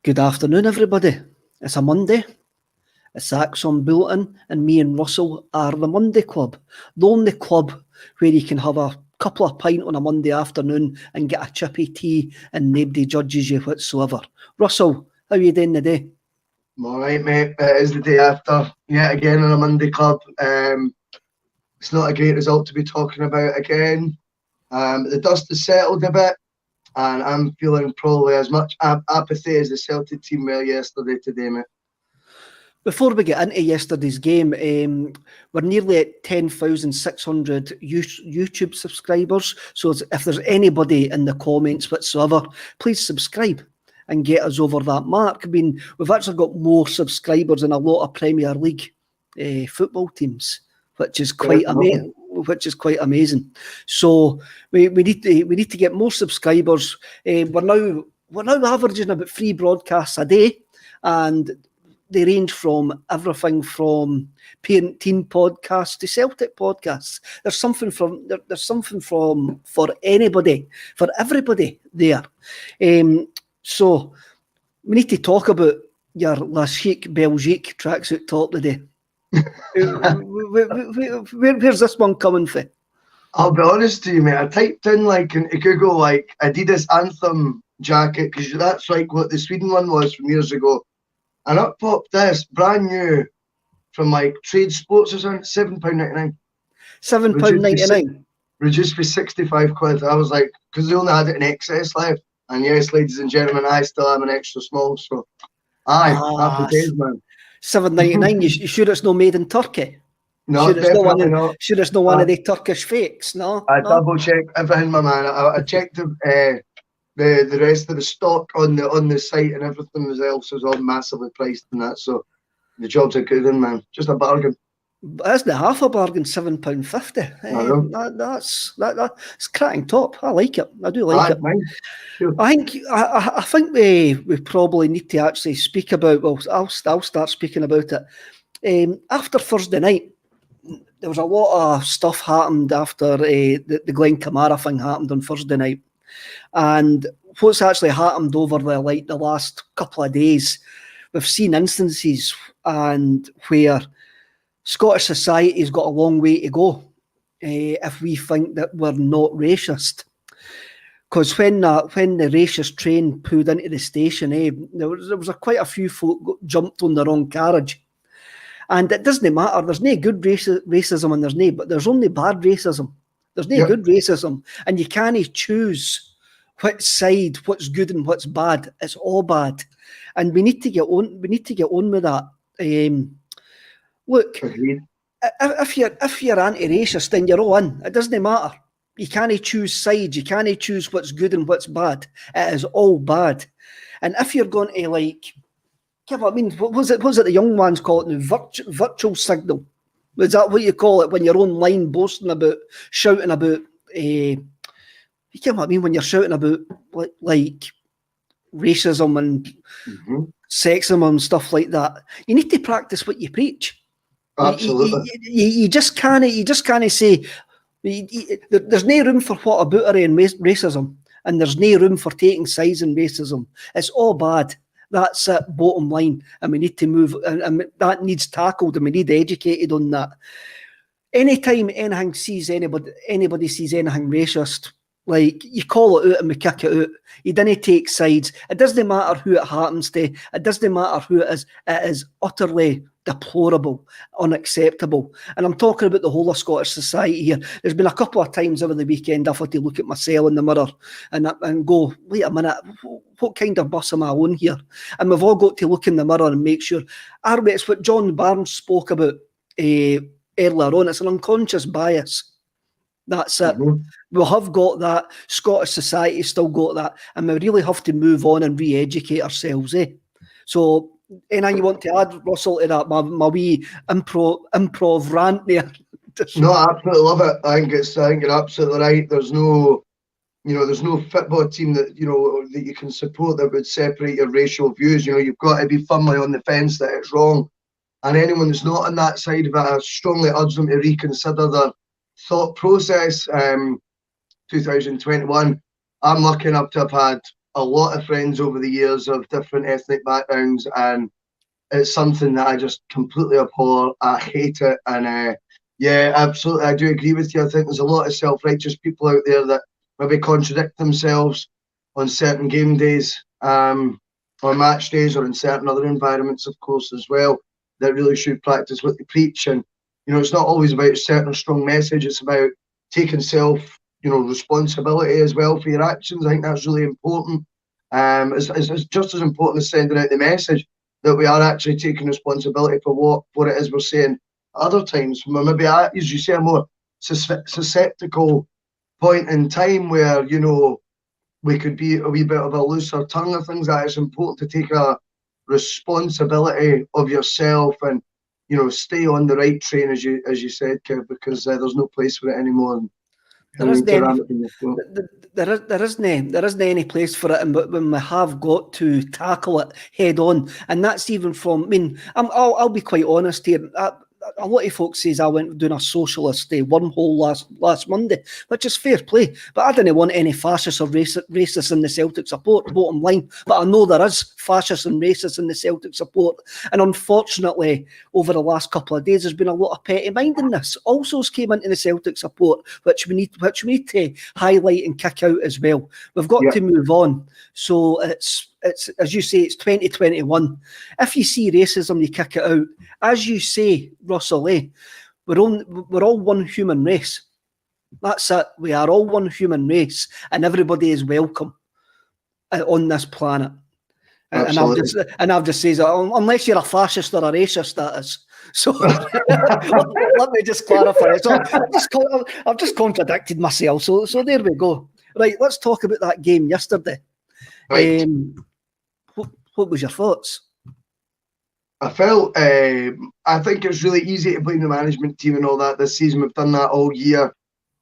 Good afternoon, everybody. It's a Monday. It's the ACSOM Bulletin, and me and Russell are the Monday Club. The only club where you can have a couple of pints on a Monday afternoon and get a chippy tea and nobody judges you whatsoever. Russell, how are you doing today? I'm all right, mate. It is the day after, yet again on a Monday Club. It's not a great result to be talking about again. The dust has settled a bit, and I'm feeling probably as much apathy as the Celtic team were yesterday today, mate. Before we get into yesterday's game, we're nearly at 10,600 YouTube subscribers. So if there's anybody in the comments whatsoever, please subscribe and get us over that mark. I mean, we've actually got more subscribers than a lot of Premier League football teams, which is quite amazing. So we need to get more subscribers. We're now averaging about 3 broadcasts a day, and they range from everything from parent team podcasts to Celtic podcasts. There's something for anybody, for everybody there. So we need to talk about your La Chic Belgique tracksuit top today. Where's this one coming from? I'll be honest to you, mate. I typed in into Google Adidas Anthem jacket, because that's like what the Sweden one was from years ago. And up popped this brand new from Trade Sports or something, £7.99. £7.99. Reduced for 65 quid. I was like, because they only had it in excess left. And yes, ladies and gentlemen, I still am an extra small. So, happy days, man. £7.99. You sure it's not made in Turkey? No, definitely not. Sure it's not one of the Turkish fakes, no? I double check everything, my man. I checked the rest of the stock on the site, and everything else was all massively priced and that. So the job's a good one, man. Just a bargain. That's not half a bargain. £7.50. That's cracking top. I like it. I do like it. Sure. I think we probably need to actually speak about. Well, I'll start speaking about it. After Thursday night, there was a lot of stuff happened after the Glenn Kamara thing happened on Thursday night. And what's actually happened over the last couple of days, we've seen instances and where Scottish society's got a long way to go if we think that we're not racist. Because when the racist train pulled into the station, there was quite a few folk jumped on the wrong carriage. And it doesn't matter. There's no good racism and there's only bad racism. There's no good racism. And you can't choose which side, what's good and what's bad. It's all bad. And we need to get on with that. Look, if you're anti-racist, then you're all in. It doesn't matter. You can't choose sides. You can't choose what's good and what's bad. It is all bad. And if you're going to what was it the young ones call it now? Virtual signal. Is that what you call it when you're online boasting about, shouting about? You get what I mean when you're shouting about like racism and sexism and stuff like that. You need to practice what you preach. Absolutely. You just can't say. There's no room for whataboutery and racism, and there's no room for taking sides in racism. It's all bad. That's it, bottom line. And we need to move, and that needs tackled, and we need educated on that. Anytime anybody sees anything racist, you call it out and we kick it out. You didn't take sides. It doesn't matter who it happens to. It doesn't matter who it is. It is utterly deplorable, unacceptable. And I'm talking about the whole of Scottish society here. There's been a couple of times over the weekend I've had to look at myself in the mirror and go, wait a minute, what kind of bus am I on here? And we've all got to look in the mirror and make sure. It's what John Barnes spoke about earlier on. It's an unconscious bias. That's it. We have got that. Scottish society's still got that. And we really have to move on and re-educate ourselves, So, anything you want to add, Russell, to that? My wee improv rant there. No, I absolutely love it. I think you're absolutely right. There's no football team that you can support that would separate your racial views. You've got to be firmly on the fence that it's wrong. And anyone that's not on that side of it, I strongly urge them to reconsider their thought process. 2021, I'm lucky enough to have had a lot of friends over the years of different ethnic backgrounds, and it's something that I just completely abhor. I hate it, and yeah, absolutely, I do agree with you. I think there's a lot of self-righteous people out there that maybe contradict themselves on certain game days, or match days, or in certain other environments, of course, as well, that really should practice what they preach. And it's not always about a certain strong message. It's about taking responsibility as well for your actions. I think that's really important. It's just as important as sending out the message that we are actually taking responsibility for what it is we're saying. Other times, maybe as you say, a more susceptible point in time where we could be a wee bit of a looser tongue of things. That it's important to take a responsibility of yourself and stay on the right train, as you said, Kev, because there's no place for it anymore. There isn't any place for it, and when we have got to tackle it head on, and that's even from. I mean, I'll be quite honest here. A lot of folks says I went doing a socialist wormhole last Monday, which is fair play. But I didn't want any fascists or racists in the Celtic support, bottom line. But I know there is fascists and racists in the Celtic support. And unfortunately, over the last couple of days, there's been a lot of petty mindedness also came into the Celtic support, which we need to highlight and kick out as well. We've got to move on. So it's as you say, it's 2021. If you see racism, you kick it out. As you say, Russell, we're all one human race. That's it. We are all one human race, and everybody is welcome on this planet. And I've just said, unless you're a fascist or a racist, that is. So let me just clarify. So I've just contradicted myself. So there we go. Right, let's talk about that game yesterday. Right. What was your thoughts? I think it's really easy to blame the management team and all that this season. We've done that all year.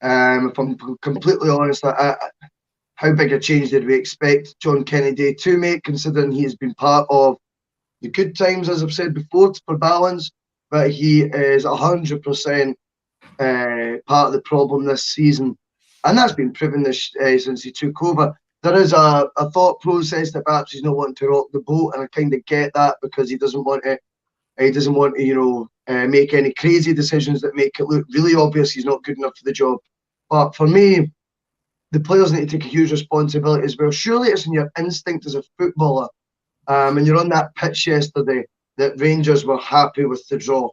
If I'm completely honest, how big a change did we expect John Kennedy to make, considering he has been part of the good times, as I've said before, for balance, but he is 100% part of the problem this season. And that's been proven since he took over. There is a thought process that perhaps he's not wanting to rock the boat, and I kind of get that, because he doesn't want to make any crazy decisions that make it look really obvious he's not good enough for the job. But for me, the players need to take a huge responsibility as well. Surely it's in your instinct as a footballer, and you're on that pitch yesterday, that Rangers were happy with the draw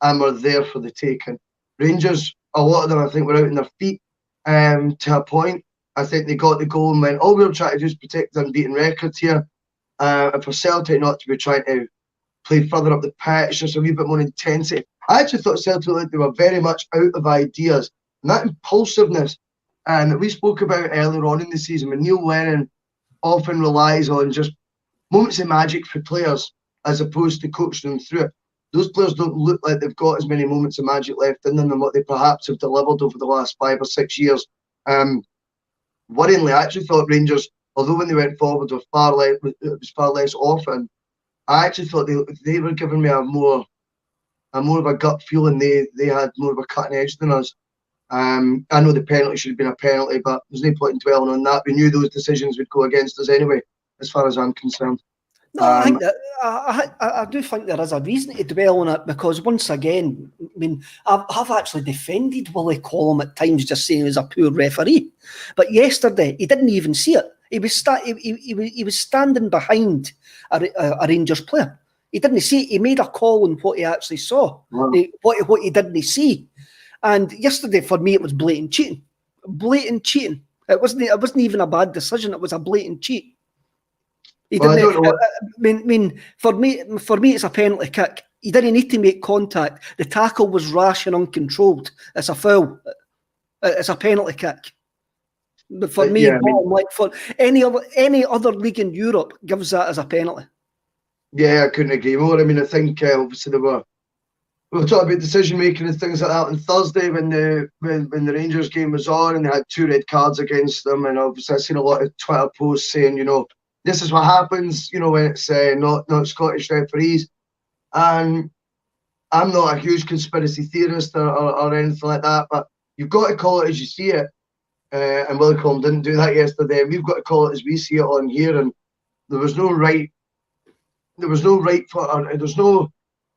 and were there for the taking. Rangers, a lot of them, I think, were out on their feet to a point. I think they got the goal and went, all we're trying to do is protect the unbeaten record here. And for Celtic not to be trying to play further up the pitch, just a wee bit more intensity. I actually thought Celtic, they were very much out of ideas. And that impulsiveness that we spoke about earlier on in the season, when Neil Lennon often relies on just moments of magic for players as opposed to coaching them through it. Those players don't look like they've got as many moments of magic left in them than what they perhaps have delivered over the last 5 or 6 years. Worryingly, I actually thought Rangers, although when they went forward it was far less often, I actually thought they were giving me a more of a gut feeling. They had more of a cutting edge than us. I know the penalty should have been a penalty, but there's no point in dwelling on that. We knew those decisions would go against us anyway, as far as I'm concerned. No, I think that I do think there is a reason to dwell on it, because once again, I mean, I've actually defended Willie Collum at times, just saying he was a poor referee. But yesterday, he didn't even see it. He was standing behind a Rangers player. He didn't see it. He made a call on what he actually saw, what he didn't see. And yesterday, for me, it was blatant cheating. Blatant cheating. It wasn't even a bad decision. It was a blatant cheat. He didn't. I mean, for me, it's a penalty kick. He didn't need to make contact. The tackle was rash and uncontrolled. It's a foul. It's a penalty kick. But for me, for any other league in Europe gives that as a penalty. Yeah, I couldn't agree more. I mean, I think obviously we were talking about decision making and things like that on Thursday when the Rangers game was on, and they had 2 red cards against them. And obviously, I've seen a lot of Twitter posts saying, this is what happens, when it's not Scottish referees. And I'm not a huge conspiracy theorist or anything like that, but you've got to call it as you see it. and Willicombe didn't do that yesterday. We've got to call it as we see it on here, and there's no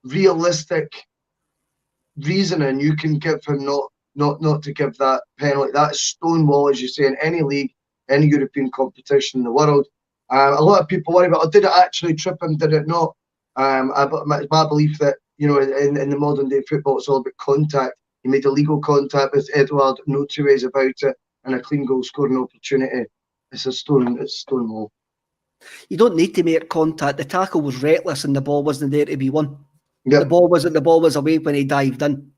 realistic reasoning you can give him not to give that penalty. That's stonewall, as you say, in any league, any European competition in the world. A lot of people worry about, did it actually trip him? Did it not? It's my belief that, you know, in the modern day football, it's all about contact. He made illegal contact with Edouard, no two ways about it, and a clean goal scoring opportunity. It's stonewall. You don't need to make contact. The tackle was reckless and the ball wasn't there to be won. Yep. The ball was away when he dived in.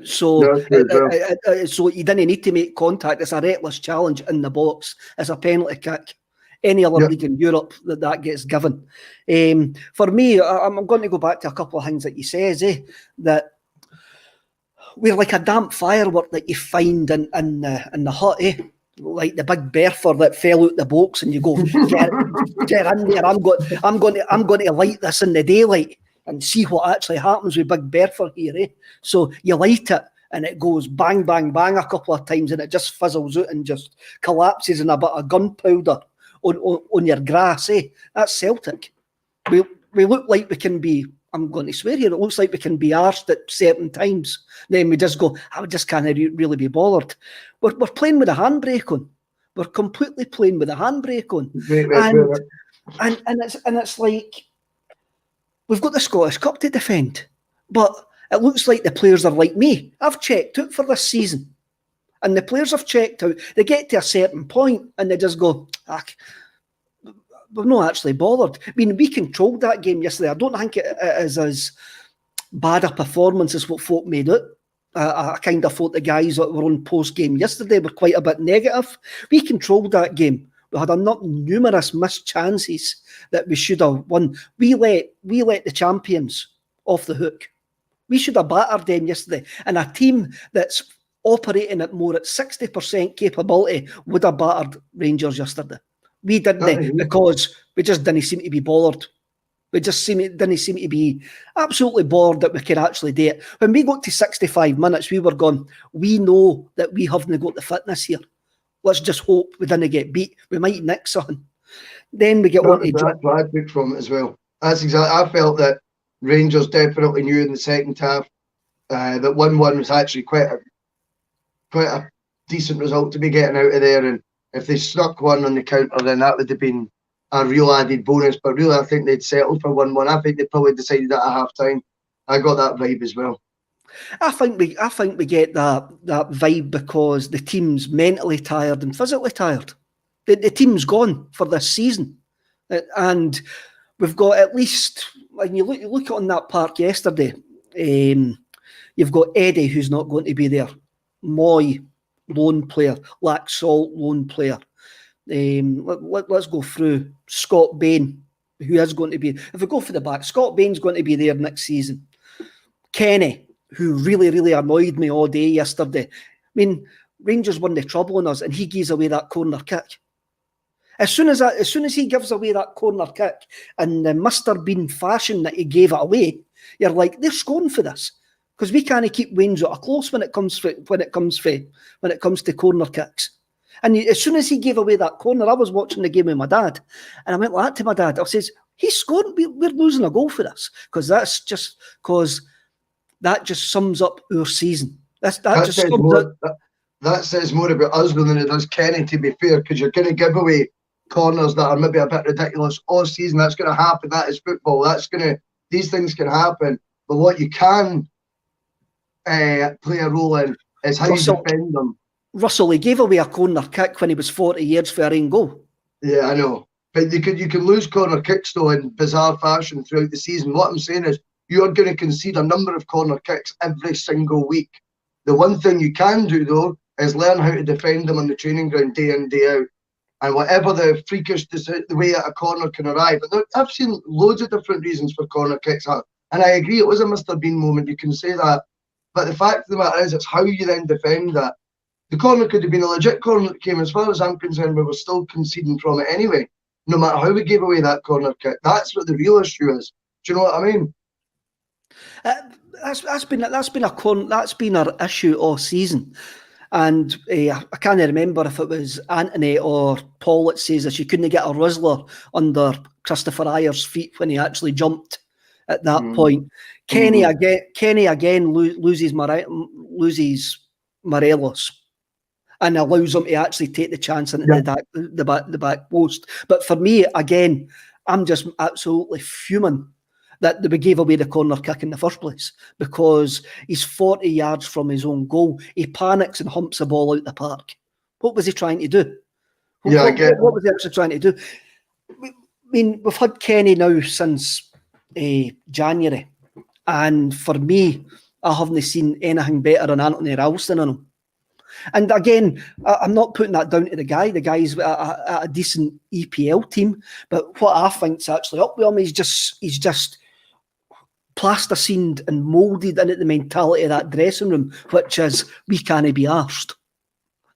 So you didn't need to make contact. It's a reckless challenge in the box. It's a penalty kick. Any other league in Europe that gets given. For me, I'm going to go back to a couple of things that you says, that we're like a damp firework that you find in the hut, like the big berther that fell out the box, and you go, get in there. I'm going to light this in the daylight and see what actually happens with Big Bertha here. So you light it and it goes bang, bang, bang a couple of times and it just fizzles out and just collapses in a bit of gunpowder on your grass. That's Celtic. We look like we can be, I'm going to swear here, it looks like we can be arsed at certain times. Then we just go, I just can't really be bothered. We're playing with a handbrake on. We're completely playing with a handbrake on. And it's like, we've got the Scottish Cup to defend, but it looks like the players are like me. I've checked out for this season, and the players have checked out. They get to a certain point, and they just go, we're not actually bothered. I mean, we controlled that game yesterday. I don't think it is as bad a performance as what folk made it. I kind of thought the guys that were on post-game yesterday were quite a bit negative. We controlled that game. We had numerous missed chances that we should have won. We let the champions off the hook. We should have battered them yesterday. And a team that's operating at more at 60% capability would have battered Rangers yesterday. We didn't, because we just didn't seem to be bothered. We just didn't seem to be absolutely bored that we could actually do it. When we got to 65 minutes, we were going, we know that we haven't got the fitness here. Let's just hope we didn't get beat. We might nick something. Then we get on to that's what I took from it as well. That's exactly. I felt that Rangers definitely knew in the second half that 1-1 was actually quite a decent result to be getting out of there. And if they stuck one on the counter, then that would have been a real added bonus. But really, I think they'd settled for 1-1. I think they probably decided that at half time. I got that vibe as well. I think we get that vibe because the team's mentally tired and physically tired. The team's gone for this season, and we've got at least. When you look on that park yesterday, you've got Eddie, who's not going to be there. Moy, lone player. Laxalt, lone player. Let's go through Scott Bain, who is going to be. If we go for the back, Scott Bain's going to be there next season. Kenny, who really, really annoyed me all day yesterday. I mean, Rangers won the trouble on us, and he gives away that corner kick. As soon as he gives away that corner kick, and the Mr. Bean fashion that he gave it away, you're like, they're scoring for this, because we can't keep Wayne's out of close when it comes to corner kicks. And as soon as he gave away that corner, I was watching the game with my dad, and I went like that to my dad. I says, he's scoring. We're losing a goal for this, because that just sums up our season. That says more about us than it does Kenny, to be fair, because you're going to give away corners that are maybe a bit ridiculous all season. That's going to happen. That is football. These things can happen. But what you can play a role in is how you defend them. Russell, he gave away a corner kick when he was 40 yards for a own goal. Yeah, I know. But you can lose corner kicks, though, in bizarre fashion throughout the season. What I'm saying is, you're going to concede a number of corner kicks every single week. The one thing you can do, though, is learn how to defend them on the training ground day in, day out. And whatever the freakish the way a corner can arrive. But I've seen loads of different reasons for corner kicks. And I agree, it was a Mr. Bean moment. You can say that. But the fact of the matter is, it's how you then defend that. The corner could have been a legit corner that came. As far as I'm concerned, we were still conceding from it anyway. No matter how we gave away that corner kick. That's what the real issue is. Do you know what I mean? That's been our issue all season. And I can't remember if it was Anthony or Paul that says that you couldn't get a Rizzler under Christopher Ayer's feet when he actually jumped at that point. Kenny again loses Morelos and allows him to actually take the chance into the back post. But for me, again, I'm just absolutely fuming that we gave away the corner kick in the first place, because he's 40 yards from his own goal. He panics and humps the ball out the park. What was he trying to do? What was he actually trying to do? I mean, we've had Kenny now since January, and for me, I haven't seen anything better than Anthony Ralston in him. And again, I'm not putting that down to the guy. The guy's a decent EPL team, but what I think's actually up with him, he's just plasticined and moulded into the mentality of that dressing room, which is, we can't be arsed.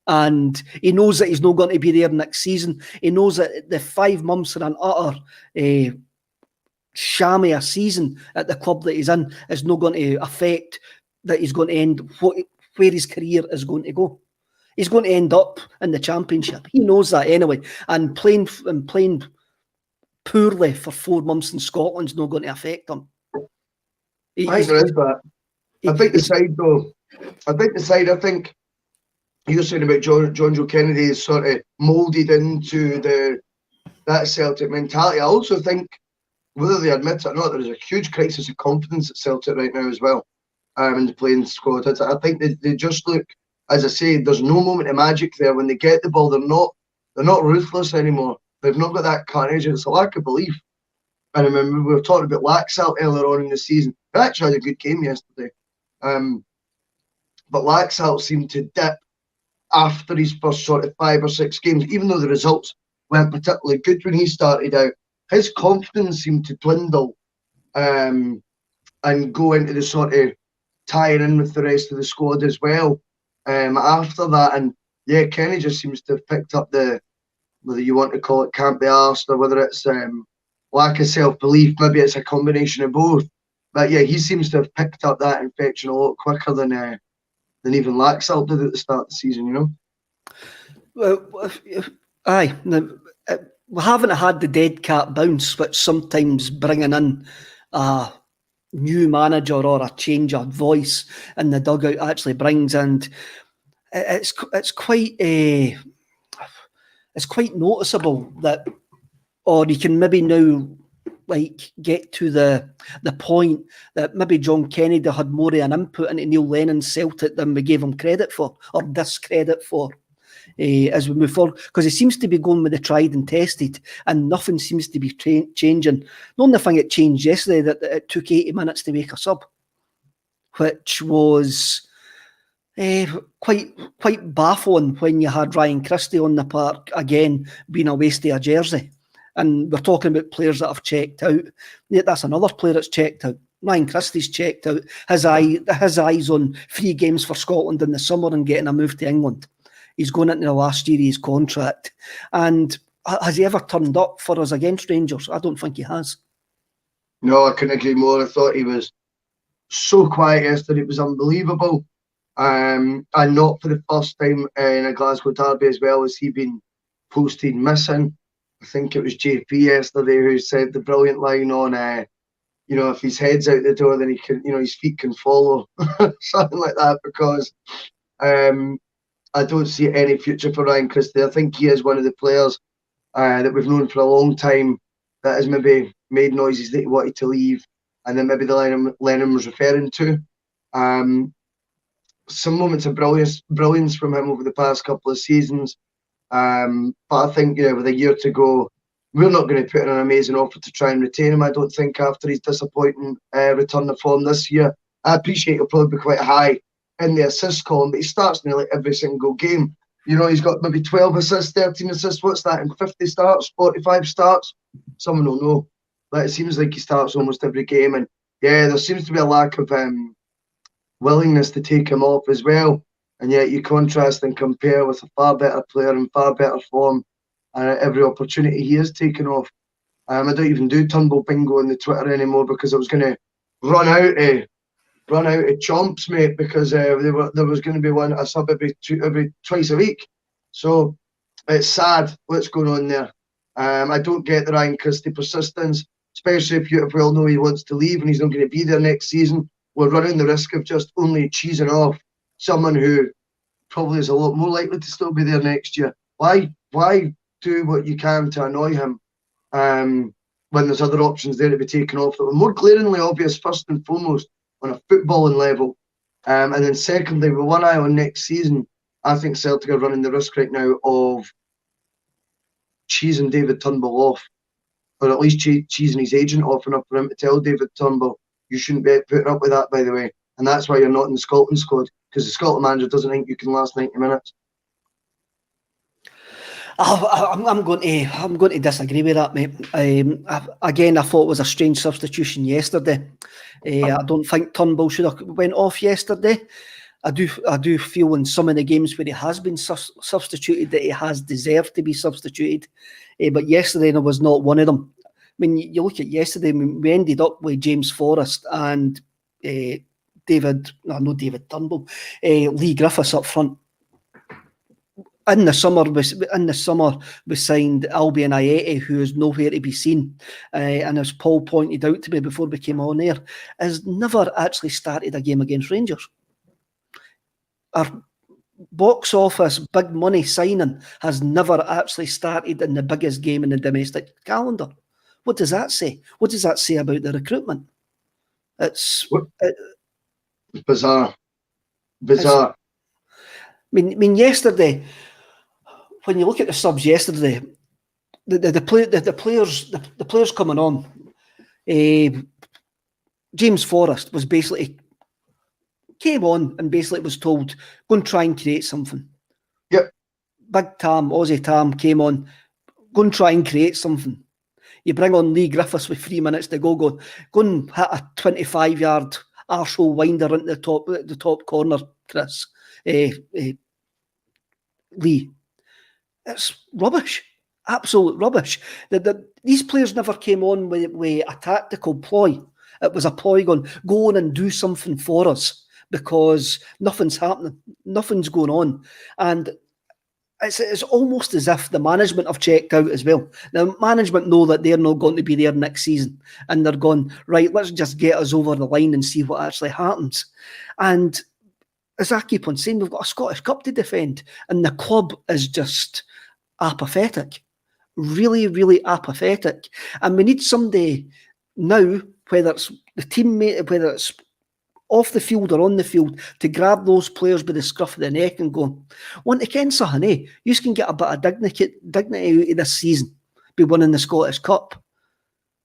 And he knows that he's not going to be there next season. He knows that the 5 months of an utter shammy a season at the club that he's in is not going to affect that he's going to end where his career is going to go. He's going to end up in the Championship. He knows that anyway. And playing poorly for 4 months in Scotland's not going to affect him. I think there is that. I think you're saying about John Joe Kennedy is sort of moulded into that Celtic mentality. I also think, whether they admit it or not, there's a huge crisis of confidence at Celtic right now as well, in the playing squad. I think they just look, as I say, there's no moment of magic there. When they get the ball, they're not ruthless anymore. They've not got that courage. It's a lack of belief. And I remember we were talking about Laxalt earlier on in the season. They actually had a good game yesterday. But Laxalt seemed to dip after his first sort of 5 or 6 games, even though the results weren't particularly good when he started out. His confidence seemed to dwindle and go into the sort of tying in with the rest of the squad as well after that. And yeah, Kenny just seems to have picked up whether you want to call it can't be arsed, or whether it's lack of self-belief, maybe it's a combination of both. But yeah, he seems to have picked up that infection a lot quicker than even Laxalt did at the start of the season, you know? Well, aye. We haven't had the dead cat bounce, which sometimes bringing in a new manager or a change of voice in the dugout actually brings, and it's quite noticeable that, or you can maybe now get to the point that maybe John Kennedy had more of an input into Neil Lennon's Celtic than we gave him credit for, or discredit for, as we move forward, because he seems to be going with the tried and tested, and nothing seems to be changing. The only thing it changed yesterday, that it took 80 minutes to make a sub, which was quite baffling when you had Ryan Christie on the park again, being a waste of a jersey. And we're talking about players that have checked out. Yeah, that's another player that's checked out. Ryan Christie's checked out. His eyes on 3 games for Scotland in the summer and getting a move to England. He's going into the last year of his contract. And has he ever turned up for us against Rangers? I don't think he has. No, I couldn't agree more. I thought he was so quiet yesterday. It was unbelievable. And not for the first time in a Glasgow derby as well, as he been posted missing. I think it was JP yesterday who said the brilliant line on, if his head's out the door, then he can, his feet can follow, something like that. Because I don't see any future for Ryan Christie. I think he is one of the players that we've known for a long time that has maybe made noises that he wanted to leave, and then maybe the line Lennon was referring to. Some moments of brilliance from him over the past couple of seasons. But I think, with a year to go, we're not going to put in an amazing offer to try and retain him, I don't think, after his disappointing return of form this year. I appreciate he'll probably be quite high in the assist column, but he starts nearly every single game. He's got maybe 12 assists, 13 assists. What's that, in 50 starts, 45 starts? Someone will know. But it seems like he starts almost every game. And yeah, there seems to be a lack of willingness to take him off as well. And yet you contrast and compare with a far better player in far better form, and every opportunity he is taken off. I don't even do Turnbull Bingo on the Twitter anymore, because I was going to run out of run out of chomps, mate, because there was going to be a sub every twice a week. So it's sad what's going on there. I don't get the Ryan Christie persistence, especially if we all know he wants to leave and he's not going to be there next season. We're running the risk of just only cheesing off someone who probably is a lot more likely to still be there next year. Why do what you can to annoy him when there's other options there to be taken off that were more glaringly obvious, first and foremost, on a footballing level. And then secondly, with one eye on next season, I think Celtic are running the risk right now of cheesing David Turnbull off, or at least cheesing his agent off enough for him to tell David Turnbull, you shouldn't be putting up with that, by the way. And that's why you're not in the Scotland squad, because the Scotland manager doesn't think you can last 90 minutes. I'm going to disagree with that, mate. Again, I thought it was a strange substitution yesterday. I don't think Turnbull should have went off yesterday. I do feel in some of the games where he has been substituted that he has deserved to be substituted. But yesterday there was not one of them. I mean, you look at yesterday, we ended up with James Forrest and David Turnbull, Lee Griffiths up front. In the summer, we signed Albion Ayeti, who is nowhere to be seen. And as Paul pointed out to me before we came on air, has never actually started a game against Rangers. Our box office big money signing has never actually started in the biggest game in the domestic calendar. What does that say? What does that say about the recruitment? It's bizarre. I mean, yesterday, when you look at the subs yesterday, the players coming on, James Forrest was basically came on and basically was told, go and try and create something. Yep. Big Tam, Aussie Tam came on, go and try and create something. You bring on Lee Griffiths with 3 minutes to go and hit a 25-yard arsehole winder into the top corner, Chris. Lee. It's rubbish. Absolute rubbish. These players never came on with a tactical ploy. It was a ploy going, go on and do something for us because nothing's happening. Nothing's going on. And it's almost as if the management have checked out as well. The management know that they're not going to be there next season. And they're going, right, let's just get us over the line and see what actually happens. And as I keep on saying, we've got a Scottish Cup to defend. And the club is just apathetic. Really, really apathetic. And we need somebody now, whether it's the teammate, whether it's off the field or on the field, to grab those players by the scruff of the neck and go, want to ken something, eh? You can get a bit of dignity out of this season, be winning the Scottish Cup.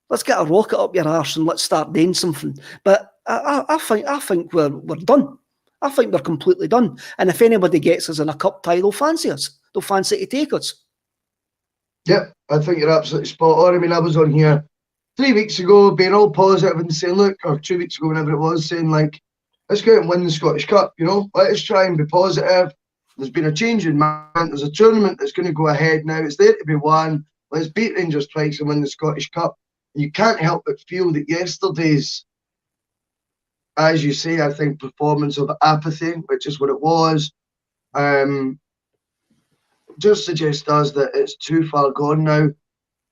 Let's get a rocket up your arse and let's start doing something. But I think we're done. I think we're completely done. And if anybody gets us in a cup tie, they'll fancy us. They'll fancy to take us. Yeah, I think you're absolutely spot on. I mean, I was on here 3 weeks ago being all positive and saying, look, or 2 weeks ago, whenever it was, saying like, let's go out and win the Scottish Cup, you know? Let's try and be positive. There's been a change in mind. There's a tournament that's going to go ahead now. It's there to be won. Let's beat Rangers twice and win the Scottish Cup. You can't help but feel that yesterday's, as you say, I think, performance of apathy, which is what it was, just suggests to us that it's too far gone now.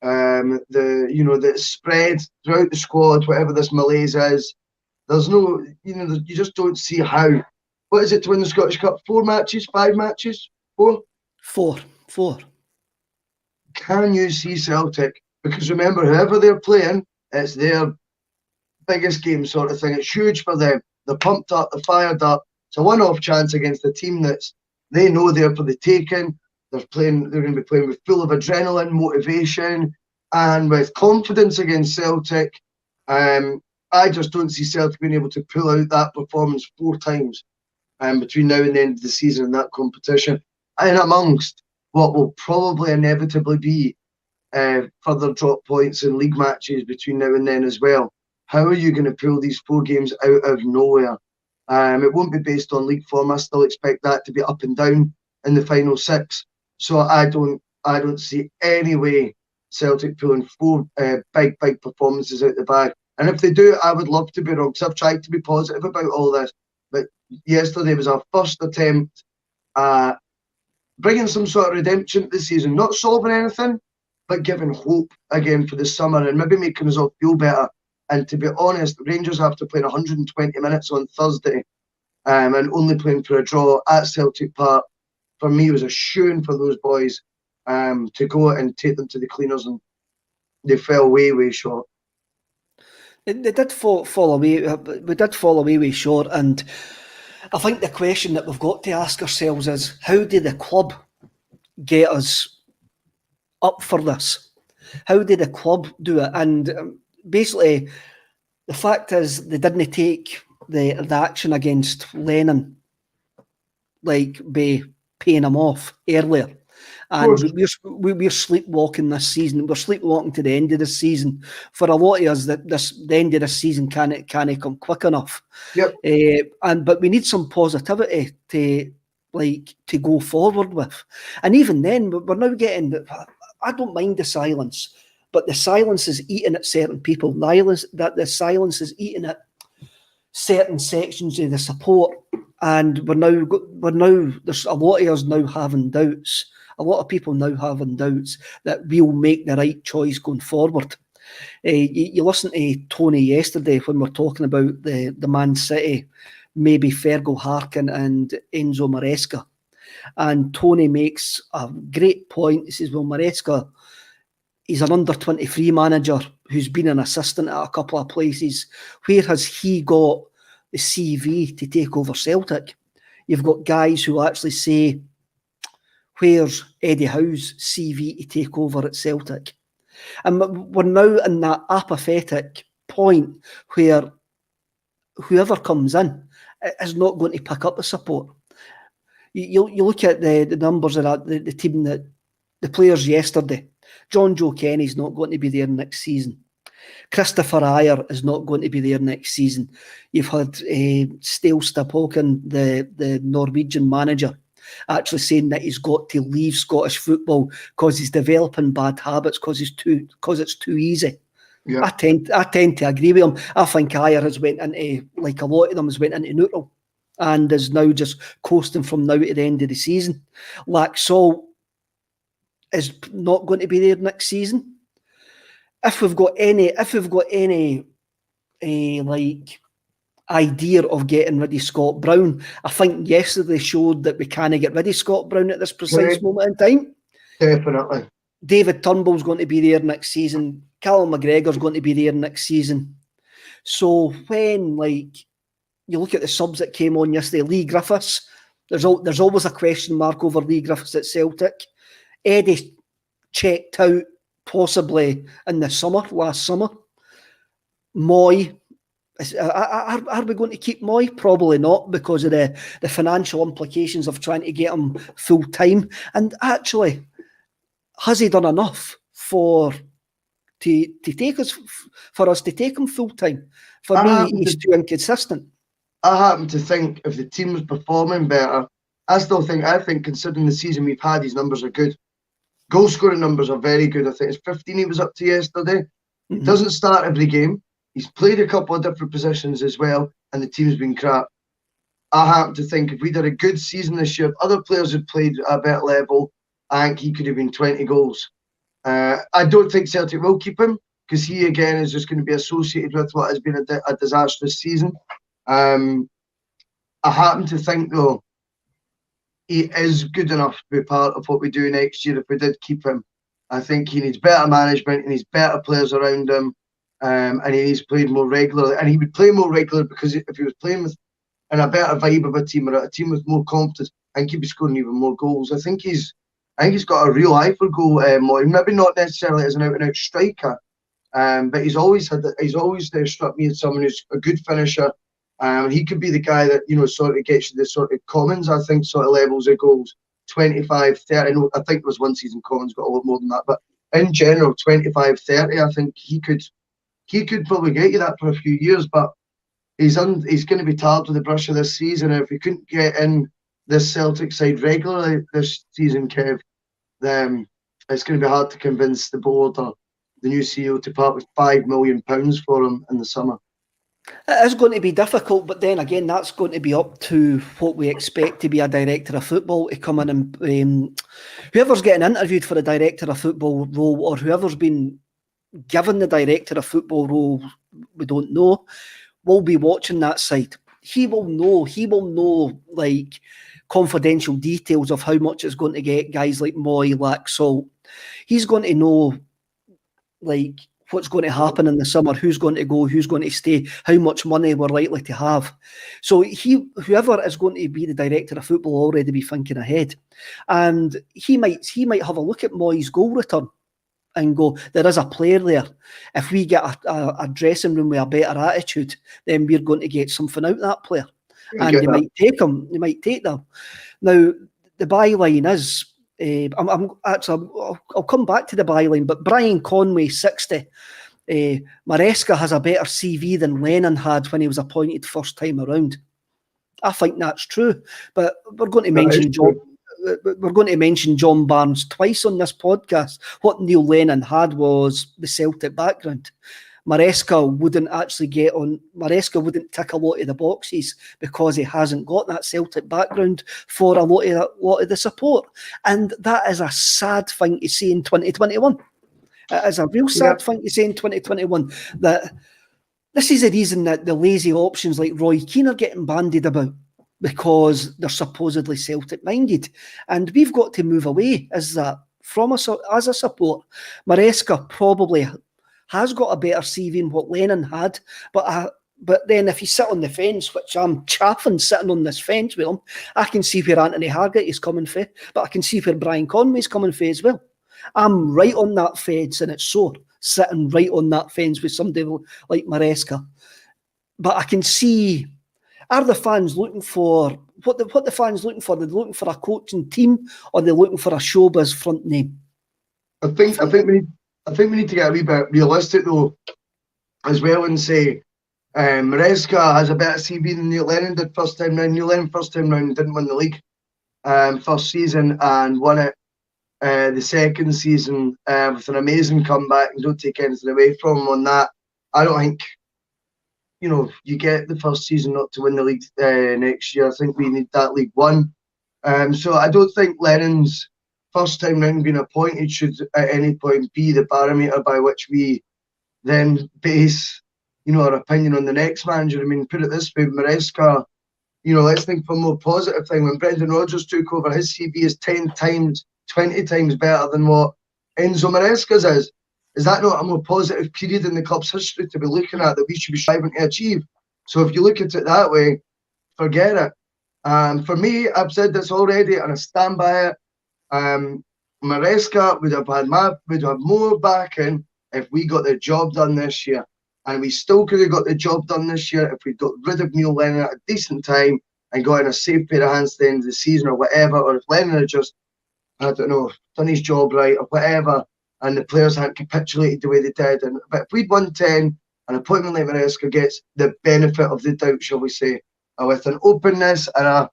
The spread throughout the squad, whatever this malaise is, there's no, you just don't see how. What is it to win the Scottish Cup? 4 matches, 5 matches, 4? 4. Can you see Celtic? Because remember, whoever they're playing, it's their biggest game sort of thing. It's huge for them. They're pumped up, they're fired up. It's a one-off chance against a team that's they know they're for the taking. They're going to be playing with full of adrenaline, motivation, and with confidence against Celtic. I just don't see Celtic being able to pull out that performance 4 times between now and the end of the season in that competition. And amongst what will probably inevitably be further drop points in league matches between now and then as well. How are you going to pull these 4 games out of nowhere? It won't be based on league form. I still expect that to be up and down in the final 6. So I don't see any way Celtic pulling 4 big performances out the bag And if they do, I would love to be wrong, because I've tried to be positive about all this. But yesterday was our first attempt at bringing some sort of redemption to the season, not solving anything, but giving hope again for the summer and maybe making us all feel better. And to be honest, Rangers, after playing 120 minutes on Thursday and only playing for a draw at Celtic Park, for me was a shoo-in for those boys to go and take them to the cleaners, and they fell way short. They did fall away. We did fall away way short, and I think the question that we've got to ask ourselves is, how did the club get us up for this? How did the club do it? And basically, the fact is they didn't take the action against Lennon, like by paying him off earlier. And we're sleepwalking this season. We're sleepwalking to the end of the season. For a lot of us, the end of the season can't come quick enough. Yep. But we need some positivity to go forward with. And even then, we're now getting. I don't mind the silence, but the silence is eating at certain people. The silence is eating at certain sections of the support, and we're now. There's a lot of us now having doubts. A lot of people now having doubts that we'll make the right choice going forward. You listened to Tony yesterday when we're talking about the Man City, maybe Fergal Harkin and Enzo Maresca. And Tony makes a great point. He says, well, Maresca, he's an under-23 manager who's been an assistant at a couple of places. Where has he got the CV to take over Celtic? You've got guys who actually say, where's Eddie Howe's CV to take over at Celtic? And we're now in that apathetic point where whoever comes in is not going to pick up the support. You look at the numbers of the team, that the players yesterday. John Joe Kenny's not going to be there next season. Christopher Ayer is not going to be there next season. You've had Stale Stapolkin, the Norwegian manager, actually saying that he's got to leave Scottish football because he's developing bad habits because it's too easy. Yeah. I tend to agree with him. I think Ayer has went into, like a lot of them, has went into neutral and is now just coasting from now to the end of the season. Laxalt is not going to be there next season. If we've got any idea of getting rid of Scott Brown, I think yesterday showed that we can't get rid of Scott Brown at this precise moment in time. Definitely. David Turnbull's going to be there next season. Callum McGregor's going to be there next season. So when you look at the subs that came on yesterday, Lee Griffiths, there's always a question mark over Lee Griffiths at Celtic. Eddie checked out possibly in the last summer. Moy, are we going to keep Moy? Probably not, because of the financial implications of trying to get him full time. And actually, has he done enough for us to take him full time? For me, he's too inconsistent. I happen to think if the team was performing better, I think considering the season we've had, his numbers are good. Goal scoring numbers are very good. I think it's 15 he was up to yesterday. Mm-hmm. He doesn't start every game. He's played a couple of different positions as well, and the team's been crap. I happen to think if we'd had a good season this year, if other players had played at a better level, I think he could have been 20 goals. I don't think Celtic will keep him, because he, again, is just going to be associated with what has been a disastrous season. I happen to think, though, he is good enough to be part of what we do next year if we did keep him. I think he needs better management, he needs better players around him, and he needs played more regularly. And he would play more regularly, because if he was playing in a better vibe of a team, or a team with more confidence, I think he'd be scoring even more goals. I think he's got a real eye for goal. Maybe not necessarily as an out-and-out striker, but he's always struck me as someone who's a good finisher. He could be the guy that, sort of gets you the sort of Commons, I think, sort of levels of goals, 25, 30. I think there was one season Commons got a lot more than that, but in general, 25, 30, I think he could probably get you that for a few years, but he's going to be tarred with the brush of this season. If he couldn't get in this Celtic side regularly this season, Kev, then it's going to be hard to convince the board or the new CEO to part with £5 million for him in the summer. It is going to be difficult, but then again, that's going to be up to what we expect to be a director of football to come in and whoever's getting interviewed for the director of football role, or whoever's been given the director of football role, we don't know, will be watching that side. He will know like confidential details of how much it's going to get guys like Moy, Laxalt. He's going to know like what's going to happen in the summer, who's going to go, who's going to stay, how much money we're likely to have. So whoever is going to be the director of football will already be thinking ahead. And he might have a look at Moy's goal return and go, there is a player there. If we get a dressing room with a better attitude, then we're going to get something out of that player. And they might take him. They might take them. Now, the byline is, I'll come back to the byline, but Brian Conway, 60. Maresca has a better CV than Lennon had when he was appointed first time around. I think that's true. But we're going to mention John Barnes twice on this podcast. What Neil Lennon had was the Celtic background. Maresca wouldn't tick a lot of the boxes because he hasn't got that Celtic background for a lot of the support. And that is a sad thing to see in 2021. It is a real sad thing to say in 2021 that this is the reason that the lazy options like Roy Keane are getting bandied about, because they're supposedly Celtic-minded. And we've got to move away as a support. Maresca probably has got a better CV than what Lennon had, but then if you sit on the fence, which I'm chaffing sitting on this fence with him, I can see where Anthony Hargett is coming from, but I can see where Brian Conway's coming from as well. I'm right on that fence, and it's sore, sitting right on that fence with somebody like Maresca. But I can see, are the fans looking for, what the fans looking for? They're looking for a coaching team, or they're looking for a showbiz front name? I think we need to get a wee bit realistic though, as well, and say Maresca has a better CV than Neil Lennon did first time round. Neil Lennon first time round didn't win the league first season and won it the second season with an amazing comeback, and don't take anything away from him on that. I don't think, you get the first season not to win the league next year. I think we need that League One. So I don't think Lennon's first time round being appointed should at any point be the parameter by which we then base, our opinion on the next manager. I mean, put it this way, Maresca, let's think for a more positive thing. When Brendan Rodgers took over, his CV is 10 times, 20 times better than what Enzo Maresca's is. Is that not a more positive period in the club's history to be looking at that we should be striving to achieve? So if you look at it that way, forget it. For me, I've said this already and I stand by it. Maresca would have more backing if we got the job done this year, and we still could have got the job done this year if we got rid of Neil Lennon at a decent time and got in a safe pair of hands at the end of the season or whatever, or if Lennon had just, I don't know, done his job right or whatever, and the players hadn't capitulated the way they did. But if we'd won 10, an appointment like Maresca gets the benefit of the doubt, shall we say, with an openness and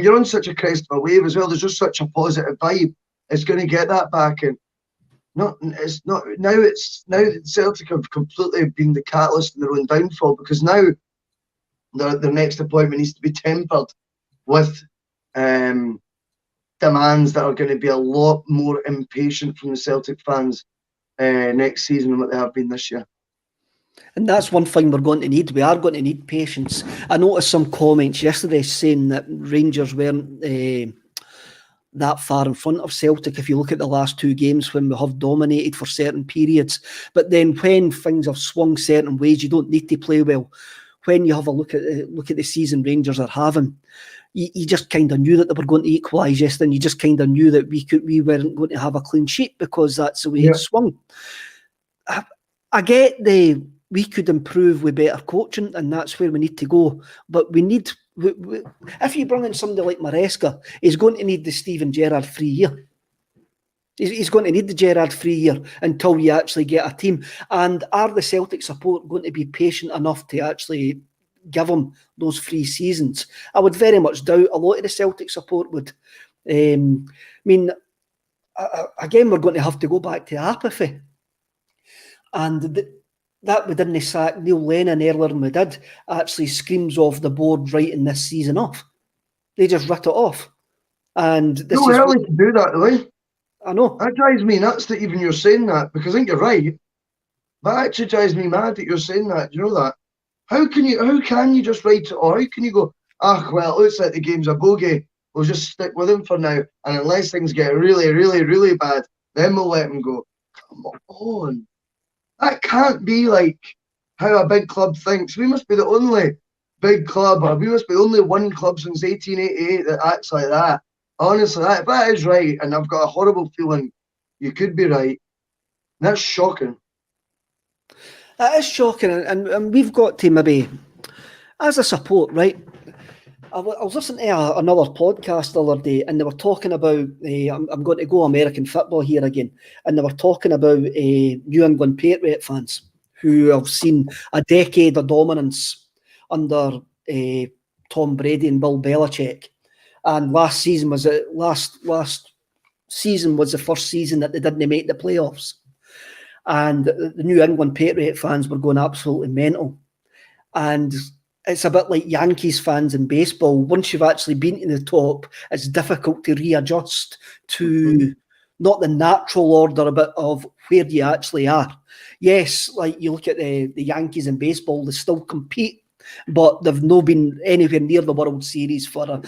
you're on such a crest of a wave as well. There's just such a positive vibe. It's going to get that back, and now Celtic have completely been the catalyst in their own downfall, because now their next appointment needs to be tempered with demands that are going to be a lot more impatient from the Celtic fans next season than what they have been this year. And that's one thing we're going to need. We are going to need patience. I noticed some comments yesterday saying that Rangers weren't that far in front of Celtic if you look at the last two games when we have dominated for certain periods. But then when things have swung certain ways, you don't need to play well. When you have a look at the season Rangers are having, you just kind of knew that they were going to equalise yesterday, and you just kind of knew that we weren't going to have a clean sheet because that's the way it swung. I get we could improve with better coaching, and that's where we need to go. But we need, if you bring in somebody like Maresca, he's going to need the Steven Gerrard free year. He's going to need the Gerrard free year until you actually get a team. And are the Celtic support going to be patient enough to actually give him those 3 seasons? I would very much doubt a lot of the Celtic support would. I mean, again, we're going to have to go back to apathy. And that we didn't sack Neil Lennon earlier than we did actually screams off the board writing this season off. They just writ it off. And this Too is early to do that, though. I know. That drives me nuts that even you're saying that, because I think you're right. But it actually drives me mad that you're saying that. Do you know that? How can you just write it, or how can you go, well, it looks like the game's a bogey, we'll just stick with him for now, and unless things get really, really, really bad, then we'll let him go. Come on. That can't be like how a big club thinks. We must be the only big club, or we must be the only one club since 1888 that acts like that. Honestly, if that is right, and I've got a horrible feeling you could be right, that's shocking. That is shocking, and we've got to maybe, as a support, right? I was listening to another podcast the other day, and they were talking about, I'm going to go American football here again, and they were talking about New England Patriot fans who have seen a decade of dominance under Tom Brady and Bill Belichick. And last season was the first season that they didn't make the playoffs. And the New England Patriot fans were going absolutely mental. And it's a bit like Yankees fans in baseball. Once you've actually been to the top, it's difficult to readjust to not the natural order of where you actually are. Yes, like you look at the Yankees in baseball, they still compete, but they've not been anywhere near the World Series for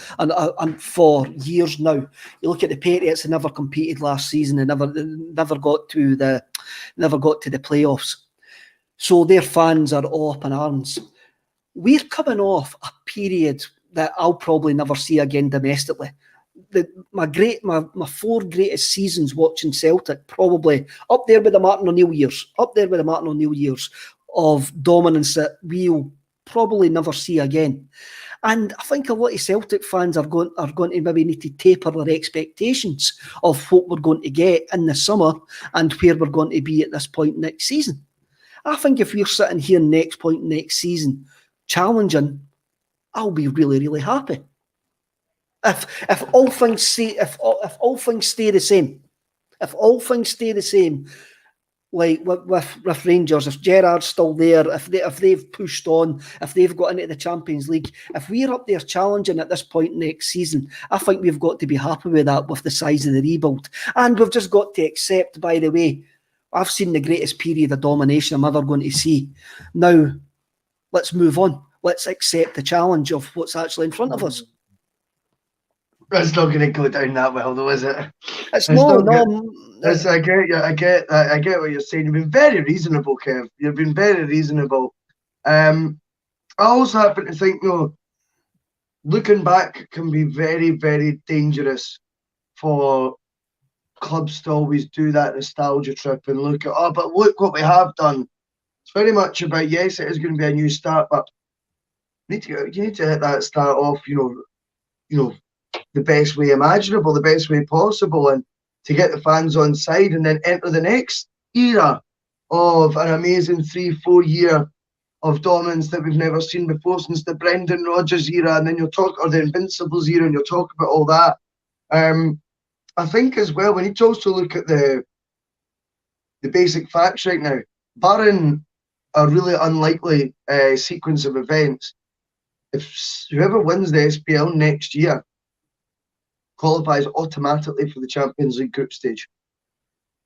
years now. You look at the Patriots; they never competed last season, and never got to the playoffs. So their fans are all up in arms. We're coming off a period that I'll probably never see again domestically. My four greatest seasons watching Celtic, probably up there with the Martin O'Neill years of dominance that we'll probably never see again. And I think a lot of Celtic fans are going to maybe need to taper their expectations of what we're going to get in the summer and where we're going to be at this point next season. I think if we're sitting here next season challenging, I'll be really, really happy. If all things stay the same, like with Rangers, if Gerrard's still there, if they've pushed on, if they've got into the Champions League, if we're up there challenging at this point next season, I think we've got to be happy with that with the size of the rebuild. And we've just got to accept, by the way, I've seen the greatest period of domination I'm ever going to see. Now, let's move on. Let's accept the challenge of what's actually in front of us. It's not going to go down that well, though, is it? I get you. I get what you're saying. You've been very reasonable, Kev. You've been very reasonable. I also happen to think, looking back can be very, very dangerous for clubs to always do that nostalgia trip and look at, but look what we have done. It's very much about, yes, it is going to be a new start, but you need to hit that start off, the best way imaginable, the best way possible, and to get the fans on side, and then enter the next era of an amazing 3-4 year of dominance that we've never seen before since the Brendan Rodgers era, and then or the Invincibles era, and you'll talk about all that. I think as well, we need to also look at the basic facts right now. Barring a really unlikely sequence of events, if whoever wins the SPL next year qualifies automatically for the Champions League group stage.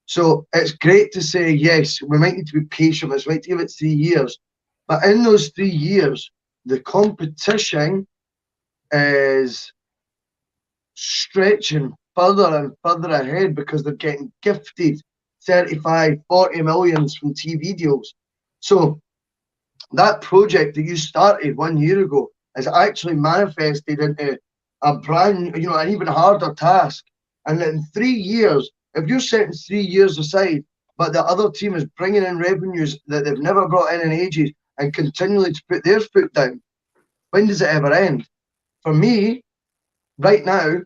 So it's great to say, yes, we might need to be patient, we might give it 3 years, but in those 3 years, the competition is stretching further and further ahead because they're getting gifted 35, 40 millions from TV deals. So that project that you started 1 year ago is actually manifested into a brand, an even harder task. And in 3 years, if you're setting 3 years aside, but the other team is bringing in revenues that they've never brought in ages and continually to put their foot down, when does it ever end? For me, right now,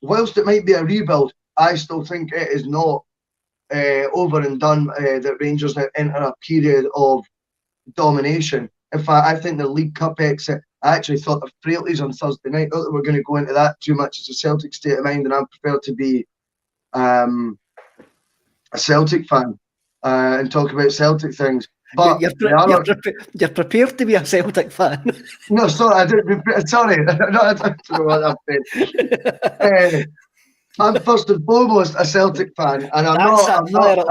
whilst it might be a rebuild, I still think it is not over and done, that Rangers now enter a period of domination. In fact, I think the League Cup exit, I actually thought the frailties on Thursday night, not that we're going to go into that too much, it's a Celtic State of Mind, and I'm prepared to be a Celtic fan and talk about Celtic things. But you're prepared to be a Celtic fan. No, sorry, I didn't. Sorry, no, I don't know what I'm saying. I'm first and foremost a Celtic fan, and I'm not.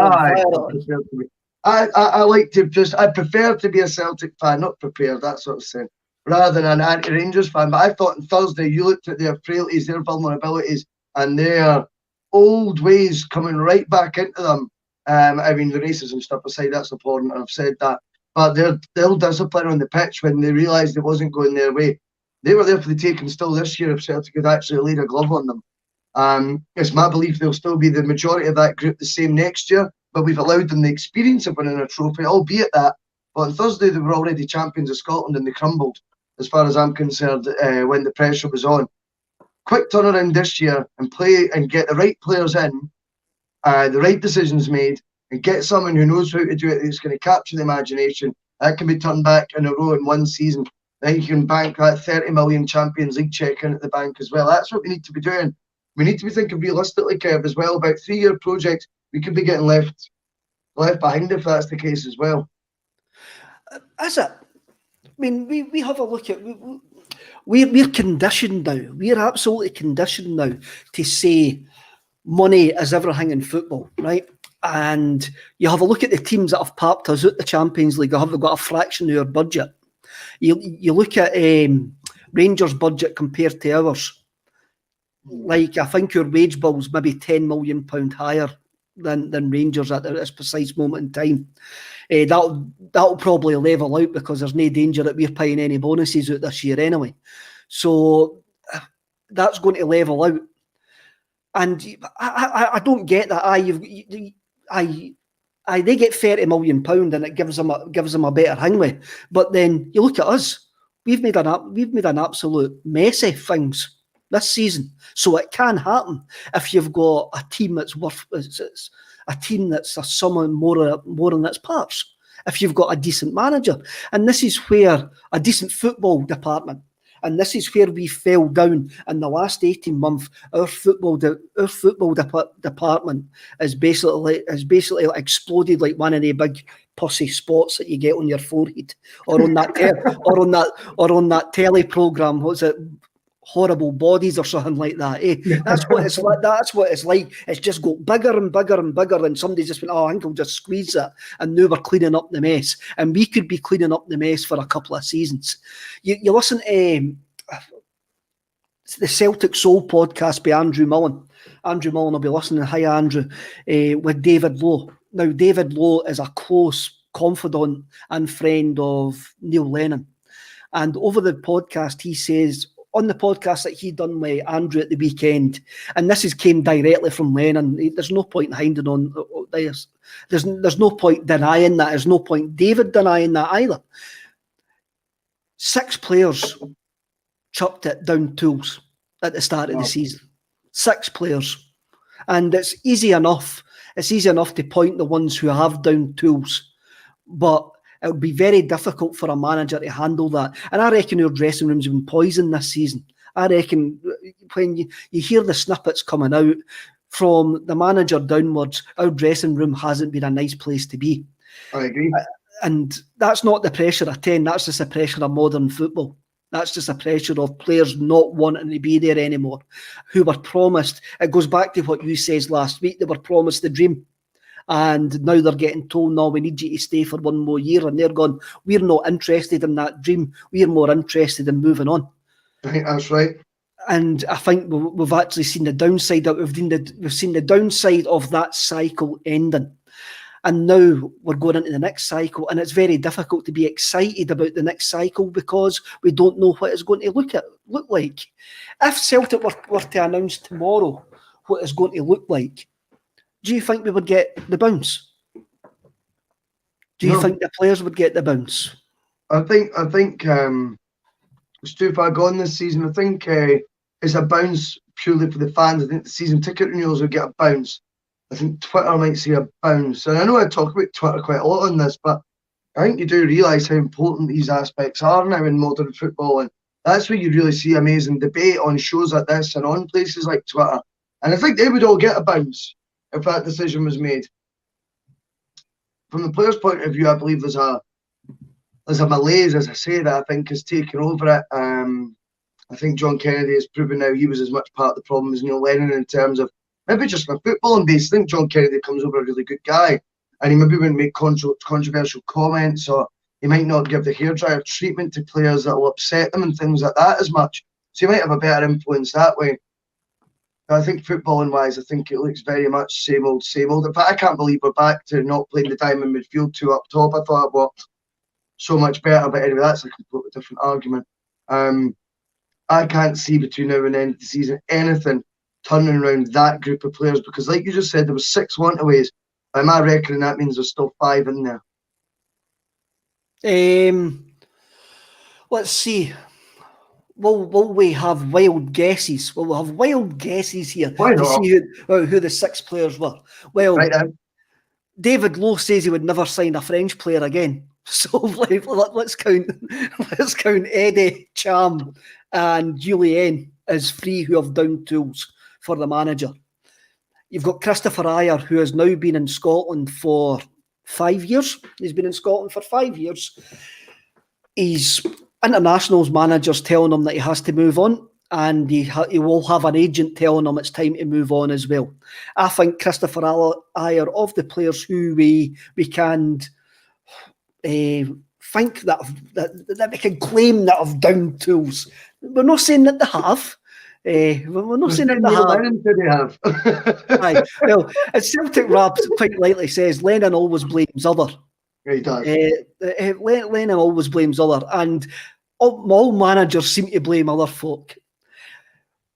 I like to I prefer to be a Celtic fan, not prepared. That's what I'm saying. Rather than an anti-Rangers fan. But I thought on Thursday you looked at their frailties, their vulnerabilities, and their old ways coming right back into them. I mean, the racism stuff aside, that's important. I've said that. But their discipline on the pitch when they realised it wasn't going their way. They were there for the taking still this year if Celtic had actually laid a glove on them. It's my belief they'll still be the majority of that group the same next year, but we've allowed them the experience of winning a trophy, albeit that. But on Thursday they were already champions of Scotland and they crumbled, as far as I'm concerned, when the pressure was on. Quick turnaround this year and play and get the right players in, the right decisions made, and get someone who knows how to do it, who's going to capture the imagination. That can be turned back in a row in one season. Then you can bank that 30 million Champions League check in at the bank as well. That's what we need to be doing. We need to be thinking realistically, Kev, as well, about 3-year projects. We could be getting left behind if that's the case as well. Is it? I mean, we have a look at... We're conditioned now. We're absolutely conditioned now to say money is everything in football, right? And you have a look at the teams that have popped us out the Champions League. They've got a fraction of your budget. You look at Rangers' budget compared to ours. Like, I think your wage bill's maybe £10 million higher than Rangers at this precise moment in time. That'll probably level out because there's no danger that we're paying any bonuses out this year anyway. So that's going to level out. And I don't get that. They get £30 million and it gives them a better hangway. But then you look at us. We've made an absolute mess of things this season. So it can happen if you've got a team that's a team that's a sum more than its parts. If you've got a decent manager, and this is where a decent football department. And this is where we fell down in the last 18 months. Our football department is basically exploded like one of the big pussy spots that you get on your forehead, or on that telly program. What's it? Horrible Bodies or something like that. That's what it's like. That's what it's like. It's just got bigger and bigger and bigger, and somebody just went, "Oh, I think I'll just squeeze it." And now we're cleaning up the mess, and we could be cleaning up the mess for a couple of seasons. You listen to the Celtic Soul podcast by Andrew Mullen. Andrew Mullen will be listening. Hi, Andrew, with David Lowe. Now, David Lowe is a close confidant and friend of Neil Lennon, and over the podcast, he says. On the podcast that he done with Andrew at the weekend, and this came directly from Lennon. There's no point in hiding on this. There's no point denying that. There's no point David denying that either. 6 players chucked it down tools at the start of the season. 6 players, and it's easy enough. It's easy enough to point the ones who have down tools, but it would be very difficult for a manager to handle that. And I reckon our dressing rooms have been poisoned this season. I reckon when you hear the snippets coming out from the manager downwards, our dressing room hasn't been a nice place to be. I agree. And that's not the pressure of 10. That's just the pressure of modern football. That's just a pressure of players not wanting to be there anymore, who were promised. It goes back to what you said last week. They were promised the dream. And now they're getting told, no, we need you to stay for one more year. And they're going, we're not interested in that dream. We're more interested in moving on. I think that's right. And I think we've actually seen the downside of we've seen the downside of that cycle ending. And now we're going into the next cycle. And it's very difficult to be excited about the next cycle because we don't know what it's going to look like. If Celtic were to announce tomorrow what it's going to look like, do you think we would get the bounce? Do you think the players would get the bounce? I think it's too far gone this season. I think it's a bounce purely for the fans. I think the season ticket renewals will get a bounce. I think Twitter might see a bounce. And I know I talk about Twitter quite a lot on this, but I think you do realise how important these aspects are now in modern football. And that's where you really see amazing debate on shows like this and on places like Twitter. And I think they would all get a bounce if that decision was made. From the players' point of view, I believe there's a malaise, as I say, that I think has taken over it. I think John Kennedy has proven now he was as much part of the problem as Neil Lennon in terms of maybe just on a footballing base. I think John Kennedy comes over a really good guy, and he maybe wouldn't make controversial comments, or he might not give the hairdryer treatment to players that will upset them and things like that as much. So he might have a better influence that way. But I think footballing wise, I think it looks very much same old, same old. In fact, I can't believe we're back to not playing the diamond midfield two up top. I thought it worked so much better, but anyway, that's a completely different argument. I can't see between now and the end of the season anything turning around that group of players, because like you just said, there was 6 want-aways. By my reckoning, that means there's still 5 in there. Let's see. Will we have wild guesses? Will we have wild guesses here to see who the 6 players were? Well, David Lowe says he would never sign a French player again. So let's count Eddie, Cham, and Julien as 3 who have down tools for the manager. You've got Christopher Ajer, who has now been in Scotland for 5 years. He's been in Scotland for 5 years. He's internationals managers telling him that he has to move on, and he will have an agent telling him it's time to move on as well. I think Christopher Ajer, of the players who we can think that we can claim that have down tools. We're not saying that they have. We're not saying that they have. Aye. Well, as Celtic Rap quite lightly says, Lennon always blames other. He does. Lennon always blames other, and all managers seem to blame other folk.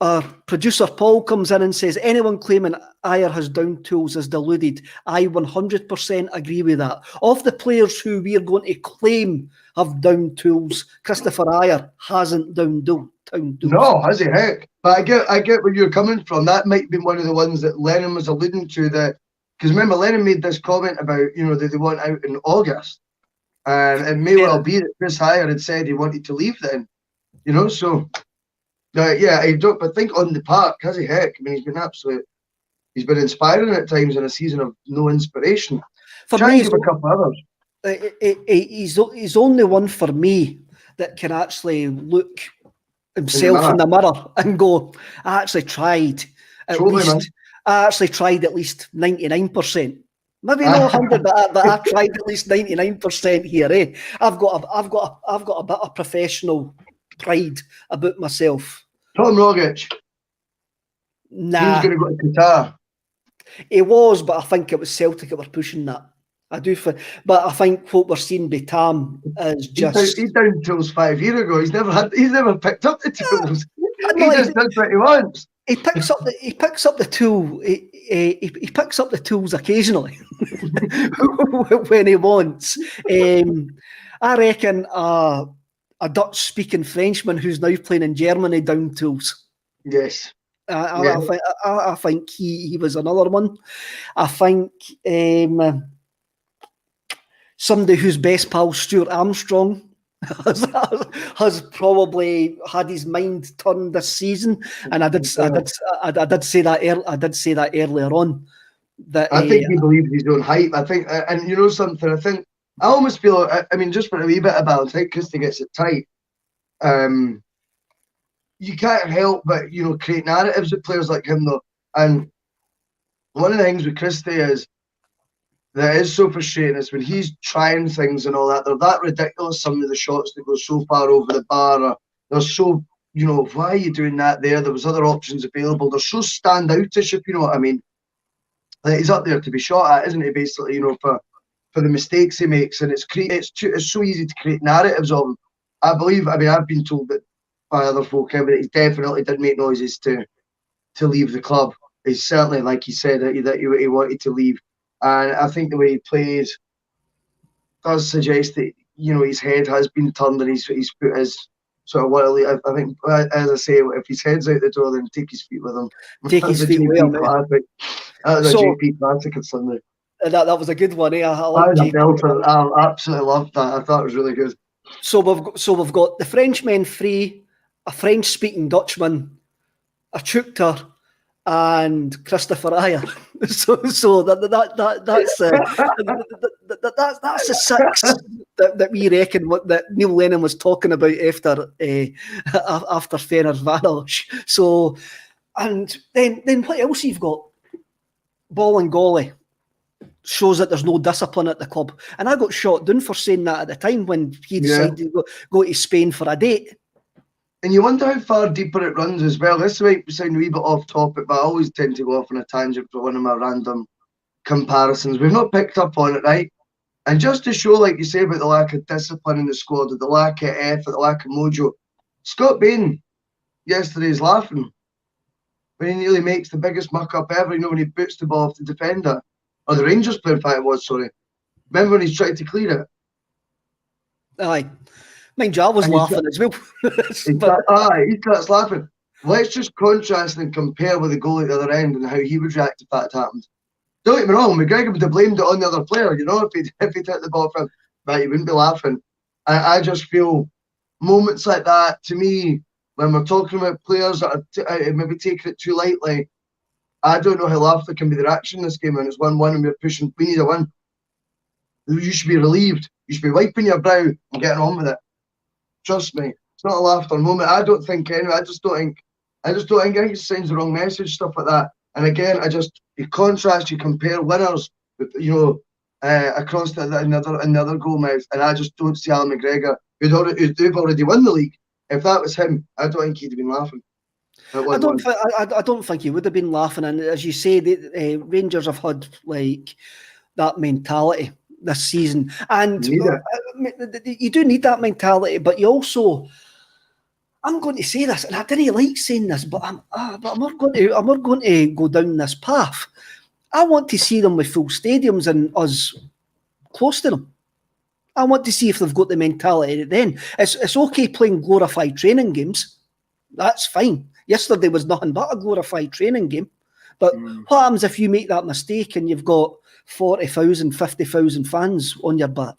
Our producer Paul comes in and says, anyone claiming Ajer has down tools is deluded. I 100% agree with that. Of the players who we are going to claim have down tools, Christopher Ajer hasn't down tools. No, has he? Heck. But I get where you're coming from. That might be one of the ones that Lennon was alluding to. That, because remember, Lennon made this comment about, that they want out in August. And it may well be that Chris Ajer had said he wanted to leave then. So... I don't. But think on the park, has he? Heck, I mean, he's been inspiring at times in a season of no inspiration. For me, he's a couple others. He's only one for me that can actually look himself in the mirror and go, I actually tried at least 99%. Maybe not 100, but I tried at least 99% here. I've got a bit of professional pride about myself. Tom Rogic. Nah. He was going to go to Qatar. He was, but I think it was Celtic that were pushing that. But I think what we're seeing by Tam is just... He's down tools 5 years ago. He's never picked up the tools. He just does what he wants. He picks up the tool. He picks up the tools occasionally when he wants. I reckon a Dutch-speaking Frenchman who's now playing in Germany down tools. Yes. I think he was another one. I think somebody whose best pal Stuart Armstrong has probably had his mind turned this season, and I did say that earlier on. That I think he believes his own hype. I think, and something. I think I almost feel. I mean, just for a wee bit about, I think Christie gets it tight. You can't help but create narratives with players like him though. And one of the things with Christie is that is so frustrating is when he's trying things and all that. They're that ridiculous. Some of the shots that go so far over the bar, or they're so why are you doing that there? There was other options available. They're so standoutish, if you know what I mean. He's up there to be shot at, isn't he? Basically, for the mistakes he makes, and it's so easy to create narratives of him. I mean, I've been told that by other folk, but he definitely did make noises to leave the club. He's certainly, like he said, that he wanted to leave, and I think the way he plays does suggest that his head has been turned and he's put his sort of what I think, as I say, if his head's out the door, then take his feet with him. Take his feet with him. That was a JP classic on Sunday. That was a good one, eh? I absolutely loved that. I thought it was really good. So we've got the Frenchmen free, a French-speaking Dutchman, a Chukter, and Christopher Ayer. So that's the six that we reckon what that Neil Lennon was talking about after Fenerbahce. So, and then what else you've got? Bolingoli shows that there's no discipline at the club, and I got shot down for saying that at the time when he decided to go to Spain for a date. And you wonder how far deeper it runs as well. This might sound a wee bit off topic, but I always tend to go off on a tangent for one of my random comparisons. We've not picked up on it, right? And just to show, like you say, about the lack of discipline in the squad, the lack of effort, the lack of mojo, Scott Bain yesterday's laughing when he nearly makes the biggest muck up ever, when he boots the ball off the defender. Or the Rangers player, in fact it was, sorry. Remember when he's tried to clear it? Aye. Mind you, I was laughing as well. He starts laughing. Let's just contrast and compare with the goal at the other end and how he would react if that happened. Don't get me wrong, McGregor would have blamed it on the other player, if he took the ball from him. But he wouldn't be laughing. I just feel moments like that, to me, when we're talking about players that are maybe taking it too lightly, I don't know how laughter can be the reaction in this game, and it's 1-1 and we're pushing. We need a win. You should be relieved. You should be wiping your brow and getting on with it. Trust me, it's not a laughter moment. I don't think anyway. I think it sends the wrong message, stuff like that. And again, you contrast, you compare winners with, across another goal mouth, and I just don't see Alan McGregor, who've already won the league. If that was him, I don't think he'd have been laughing. I don't think he would have been laughing. And as you say, the Rangers have had like that mentality this season, and you do need that mentality. But you also, I'm going to say this, and I didn't like saying this, but I'm not going to go down this path. I want to see them with full stadiums and us close to them. I want to see if they've got the mentality. Then it's okay playing glorified training games. That's fine. Yesterday was nothing but a glorified training game. But what happens if you make that mistake and you've got 40,000, 50,000 fans on your back,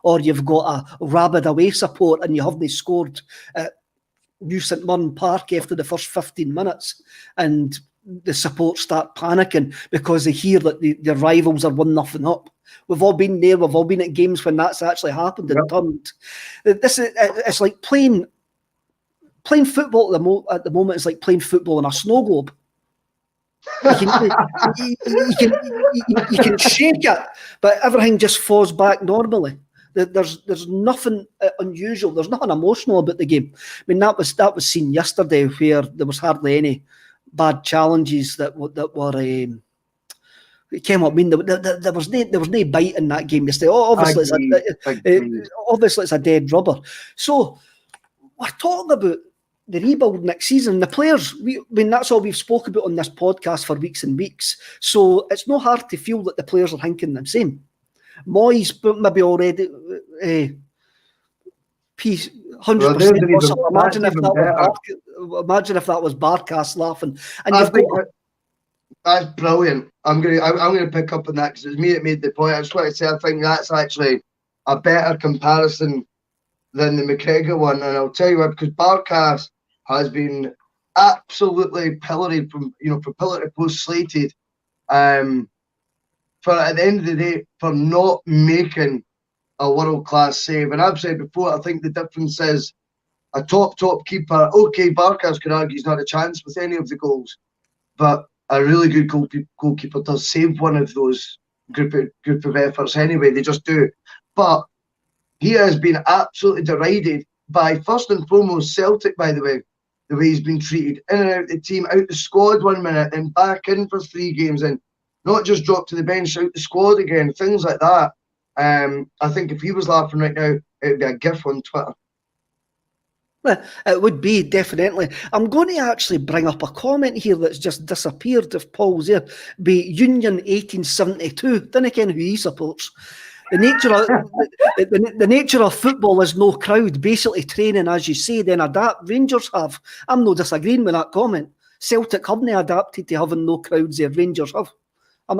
or you've got a rabid away support and you haven't scored at New St Mirren Park after the first 15 minutes, and the support start panicking because they hear that their rivals are 1-0 up. We've all been there. We've all been at games when that's actually happened and turned. It's like playing football at the moment. It's like playing football in a snow globe. You can shake it, but everything just falls back normally. There's nothing unusual. There's nothing emotional about the game. I mean, that was seen yesterday, where there was hardly any bad challenges that were. You came up. I mean, there was no bite in that game yesterday. Obviously, it's a dead rubber. So we're talking about the rebuild next season. The players, that's all we've spoken about on this podcast for weeks and weeks. So it's not hard to feel that the players are thinking the same. Moyes maybe already 100%. Imagine if that was Barkas laughing. And that's brilliant. I'm gonna pick up on that because it's me that made the point. I just want to say I think that's actually a better comparison than the McGregor one, and I'll tell you why, because Barkas has been absolutely pilloried from pillar to post slated for at the end of the day for not making a world-class save. And I've said before, I think the difference is a top keeper. Okay, Barkas could argue he's not a chance with any of the goals, but a really good goalkeeper does save one of those group of efforts anyway. They just do. But he has been absolutely derided by, first and foremost, Celtic, by the way he's been treated. In and out the team, out the squad 1 minute, then back in for 3 games, and not just dropped to the bench, out the squad again, things like that. I think if he was laughing right now, it would be a gif on Twitter. It would be, definitely. I'm going to actually bring up a comment here that's just disappeared if Paul's there. Be Union 1872. Didn't ken who he supports. The nature of football is no crowd. Basically training, as you say, then adapt. Rangers have. I'm not disagreeing with that comment. Celtic haven't adapted to having no crowds there. Rangers have. I'm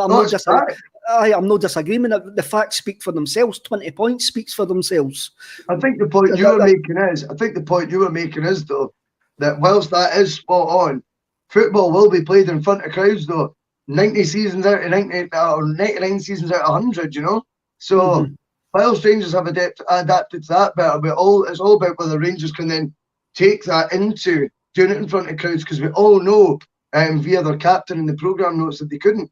not disagreeing. The facts speak for themselves. 20 points speaks for themselves. I think the point you were making is though, that whilst that is spot on, football will be played in front of crowds, though. 90 seasons out of 90, or 99 seasons out of 100, you know? So, whilst Rangers have adapted to that better, but it's all about whether Rangers can then take that into doing it in front of crowds, because we all know via their captain in the programme notes that they couldn't.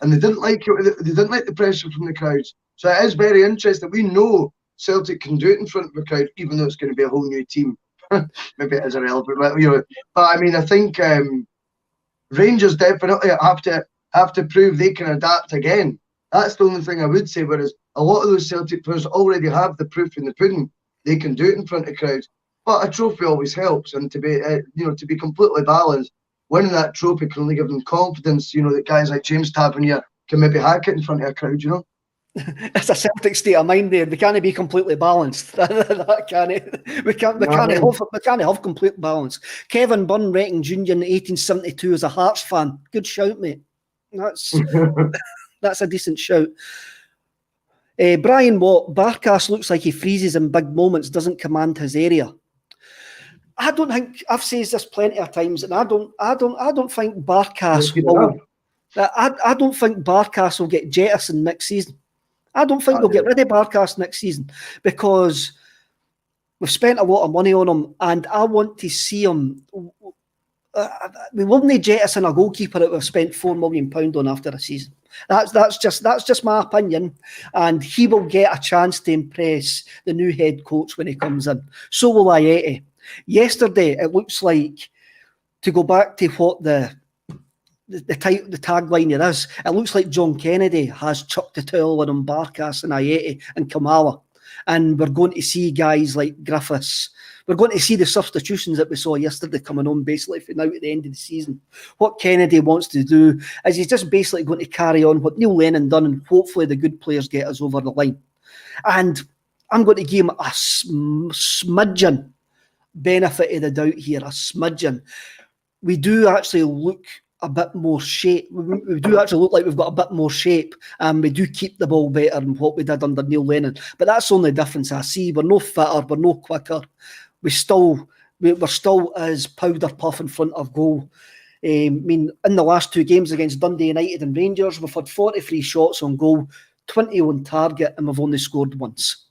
And they didn't like it. They didn't like the pressure from the crowds. So it is very interesting. We know Celtic can do it in front of a crowd, even though it's going to be a whole new team. Maybe it is irrelevant, but, you know. But I mean, I think Rangers definitely have to prove they can adapt again. That's the only thing I would say. Whereas a lot of those Celtic players already have the proof in the pudding. They can do it in front of crowds. But a trophy always helps, and to be completely balanced, winning that trophy can only give them confidence. You know, that guys like James Tavernier can maybe hack it in front of a crowd. You know. It's a Celtic state of mind there. We can't be completely balanced. We can't have complete balance. Kevin Byrne Wrecking Jr. in 1872 is a Hearts fan. Good shout, mate. That's a decent shout. Brian Watt, Barkas looks like he freezes in big moments, doesn't command his area. I don't think, I've said this plenty of times, and I don't think Barkas will. I don't think Barkas will get jettisoned next season. I don't think they'll get rid of Barkas next season, because we've spent a lot of money on him, and I want to see him. We wouldn't jettison a goalkeeper that we've spent £4 million on after a season. That's just my opinion, and he will get a chance to impress the new head coach when he comes in. So will Aiete. Yesterday, it looks like, to go back to what the tagline there is, it looks like John Kennedy has chucked the towel on Barkas and Aiete and Kamala, and we're going to see guys like Griffiths. We're going to see the substitutions that we saw yesterday coming on basically for now at the end of the season. What Kennedy wants to do is he's just basically going to carry on what Neil Lennon done, and hopefully the good players get us over the line. And I'm going to give him a smidgen benefit of the doubt here, a smidgen. We do actually look a bit more shape. We do actually look like we've got a bit more shape, and we do keep the ball better than what we did under Neil Lennon. But that's the only difference I see. We're no fitter, we're no quicker. We're still as powder puff in front of goal. I mean, in the last two games against Dundee United and Rangers, we've had 43 shots on goal, 20 on target, and we've only scored once.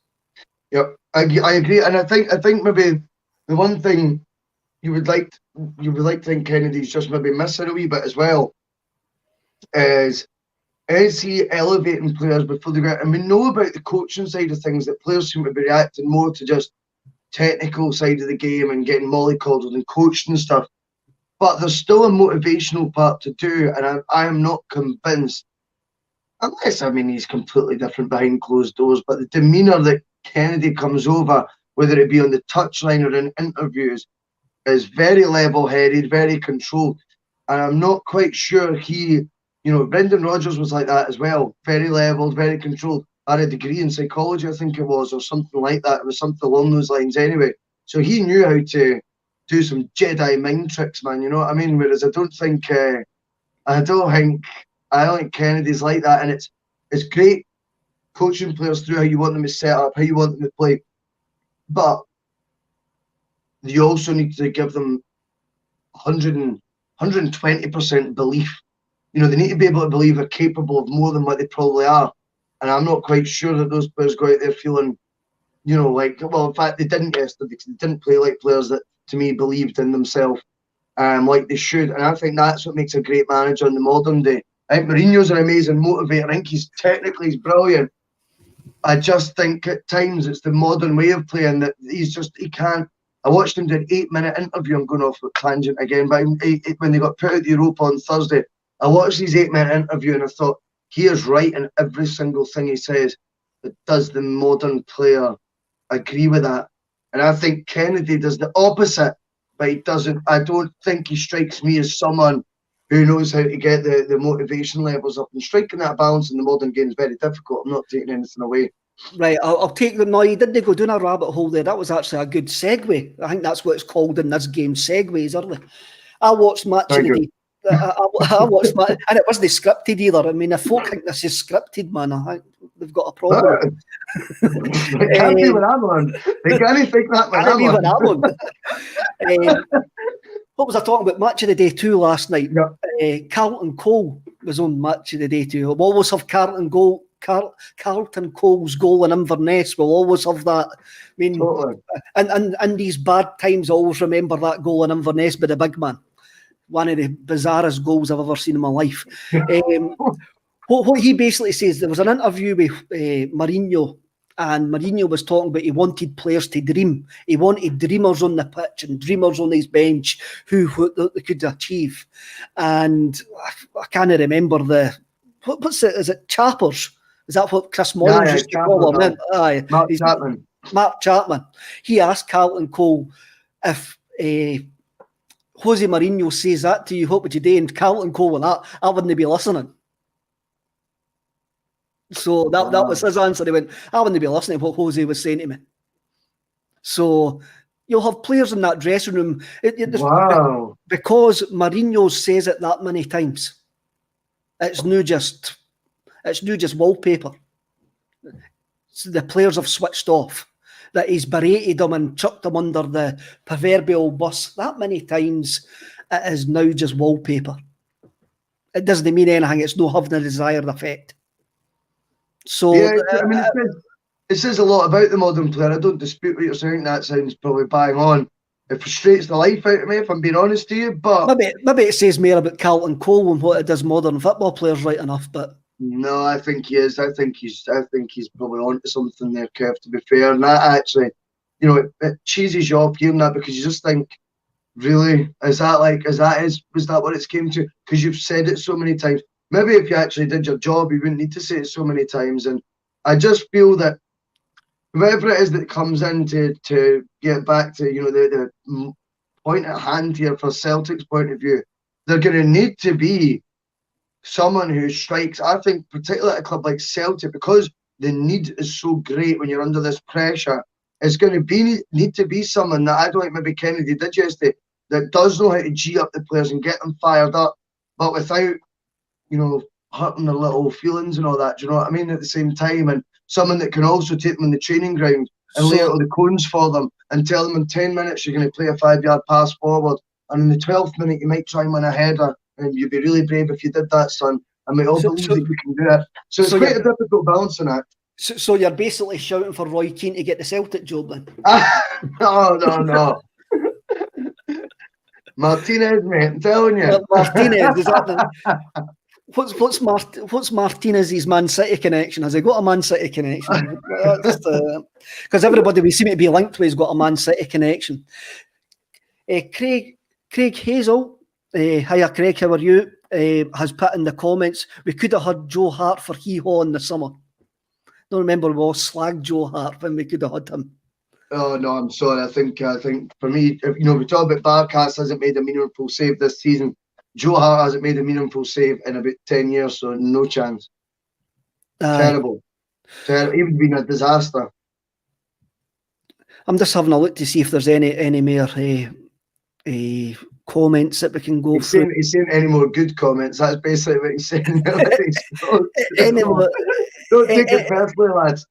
Yep, I agree, and I think maybe the one thing you would like to think Kennedy's just maybe missing a wee bit as well is he elevating players before they get? And we know about the coaching side of things that players seem to be reacting more to just technical side of the game and getting mollycoddled and coached and stuff. But there's still a motivational part to do, and I am not convinced, unless, I mean, he's completely different behind closed doors, but the demeanour that Kennedy comes over, whether it be on the touchline or in interviews, is very level-headed, very controlled. And I'm not quite sure Brendan Rodgers was like that as well, very leveled, very controlled. I had a degree in psychology, I think it was, or something like that. It was something along those lines anyway. So he knew how to do some Jedi mind tricks, man, you know what I mean? Whereas I don't think Kennedy's like that. And it's great coaching players through how you want them to set up, how you want them to play. But you also need to give them 120% belief. You know, they need to be able to believe they're capable of more than what they probably are. And I'm not quite sure that those players go out there feeling, you know, like, well, in fact, they didn't yesterday because they didn't play like players that, to me, believed in themselves like they should. And I think that's what makes a great manager in the modern day. I think Mourinho's an amazing motivator. I think he's brilliant. I just think at times it's the modern way of playing that he can't. I watched him do an 8-minute interview. I'm going off a tangent again, but when they got put out the Europa on Thursday, I watched his 8-minute interview and I thought, he is right in every single thing he says. But does the modern player agree with that? And I think Kennedy does the opposite, but he doesn't. I don't think he strikes me as someone who knows how to get the motivation levels up. And striking that balance in the modern game is very difficult. I'm not taking anything away. Right, I'll take them. No, you didn't go down a rabbit hole there. That was actually a good segue. I think that's what it's called in this game, segues, early. I watched Match of the Day. I watched Match, and it wasn't scripted either. I mean, if folk think this is scripted, man, I think they've got a problem. It can't be when I'm on. They can't think that when I'm on. What was I talking about? Match of the Day 2 last night. Yeah. Carlton Cole was on Match of the Day 2. We'll always have Carlton Cole's goal in Inverness. We'll always have that. I mean, Totally. and these bad times, I always remember that goal in Inverness by the big man. One of the bizarrest goals I've ever seen in my life. What he basically says, there was an interview with Mourinho, and Mourinho was talking about he wanted players to dream. He wanted dreamers on the pitch and dreamers on his bench who they could achieve. And I can't remember what's it? Is it Chappers? Is that what Chris Mullins used to call him? Aye, Mark Chapman. Mark Chapman. He asked Carlton Cole if Jose Mourinho says that to you, what would you do? And Carlton Cole with that, I wouldn't be listening. So that was his answer. He went, I wouldn't be listening to what Jose was saying to me. So you'll have players in that dressing room. Because Mourinho says it that many times. It's no just wallpaper. So the players have switched off. That he's berated them and chucked them under the proverbial bus that many times. It is now just wallpaper. It doesn't mean anything. It's not having the desired effect. So yeah, I mean, it says a lot about the modern player. I don't dispute what you're saying. That sounds probably bang on. It frustrates the life out of me, if I'm being honest to you. But maybe it says more about Carlton Cole and what it does modern football players, right enough. But no, I think he is. I think he's probably onto something there, Kev. To be fair, and that actually, it cheeses you off hearing that, because you just think, really, was that what it's came to? Because you've said it so many times. Maybe if you actually did your job, you wouldn't need to say it so many times. And I just feel that whoever it is that comes in to get back to, the point at hand here for Celtic's point of view, they're going to need to be someone who strikes, I think, particularly at a club like Celtic, because the need is so great when you're under this pressure. It's going to need to be someone that I don't think maybe Kennedy did yesterday, that does know how to G up the players and get them fired up, but without hurting their little feelings and all that. Do you know what I mean? At the same time, and someone that can also take them on the training ground and lay out all the cones for them and tell them in 10 minutes you're going to play a 5-yard pass forward, and in the 12th minute you might try and win a header, and you'd be really brave if you did that, son. And we all believe that you can do it. So it's quite a difficult balancing act. So you're basically shouting for Roy Keane to get the Celtic job then? No. Martinez, mate, I'm telling you. Martinez, is that what's Martinez's Man City connection? Has he got a Man City connection? Because everybody we seem to be linked with has got a Man City connection. Craig Hazel, hiya Craig, how are you? Has put in the comments, we could have had Joe Hart for hee-haw in the summer. Don't remember we all slagged Joe Hart when we could have had him. Oh no, I'm sorry. I think for me, if we talk about Barkas hasn't made a meaningful save this season. Joe Hart hasn't made a meaningful save in about 10 years, so no chance. Terrible. He would have been a disaster. I'm just having a look to see if there's any more comments that we can go through. He's saying any more good comments. That's basically what he's saying. Don't take it personally, lads.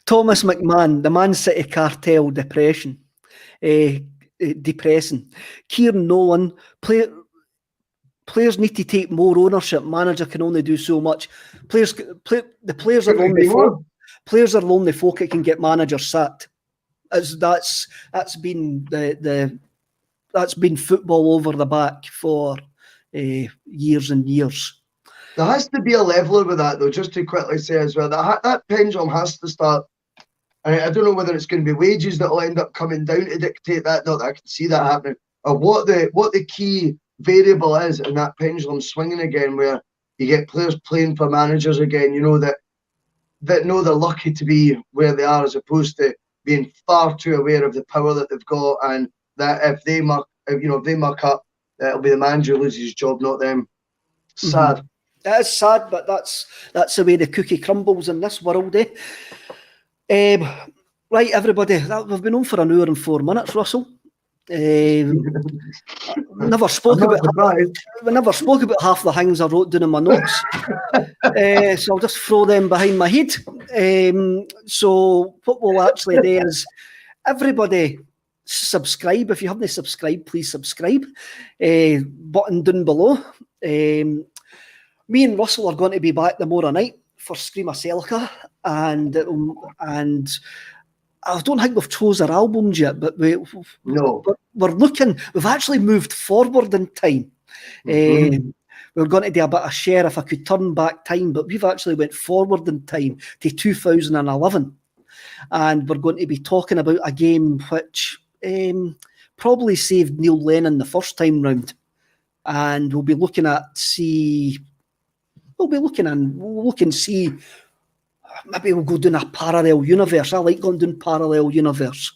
Thomas McMahon, the Man City cartel depressing. Kieran Nolan, players need to take more ownership. Manager can only do so much. The players are lonely folk. Players are lonely folk that can get managers sacked. That's been that's been football over the back for years and years. There has to be a leveler with that, though, just to quickly say as well, that pendulum has to start. I don't know whether it's going to be wages that will end up coming down to dictate that. Not that I can see that happening. Or what the key variable is in that pendulum swinging again, where you get players playing for managers again, that know they're lucky to be where they are, as opposed to being far too aware of the power that they've got, and that if they muck up, it'll be the manager who loses his job, not them. Sad. Mm-hmm. It is sad, but that's the way the cookie crumbles in this world, eh? Right, everybody, we've been on for an hour and 4 minutes, Russell. We never spoke about half the things I wrote down in my notes. So I'll just throw them behind my head. So what we'll actually do is everybody subscribe. If you haven't subscribed, please subscribe. Button down below. Me and Russell are going to be back tomorrow night for Scream of Celica, and I don't think we've chose our albums yet, but we're looking. We've actually moved forward in time. We're going to do a bit of share if I could turn back time, but we've actually went forward in time to 2011, and we're going to be talking about a game which probably saved Neil Lennon the first time round, and we'll be looking at maybe we'll go down a parallel universe. I like going down parallel universe.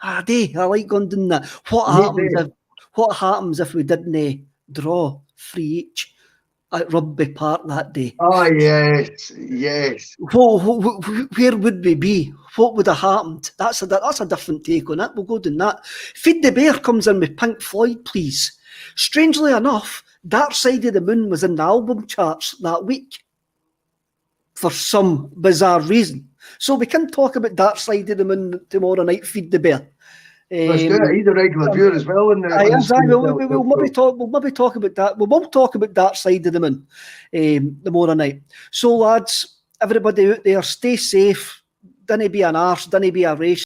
I like going down that. What happens if we didn't draw 3 each at Rugby Park that day? Oh, yes. Where would we be? What would have happened? That's a different take on it. We'll go down that. Feed the Bear comes in with Pink Floyd, please. Strangely enough, Dark Side of the Moon was in the album charts that week for some bizarre reason. So we can talk about Dark Side of the Moon tomorrow night, Feed the Bear. Let's do it. He's a regular viewer as well. We'll maybe talk about that. We won't talk about Dark Side of the Moon tomorrow night. So lads, everybody out there, stay safe. Don't be an arse, don't be a race.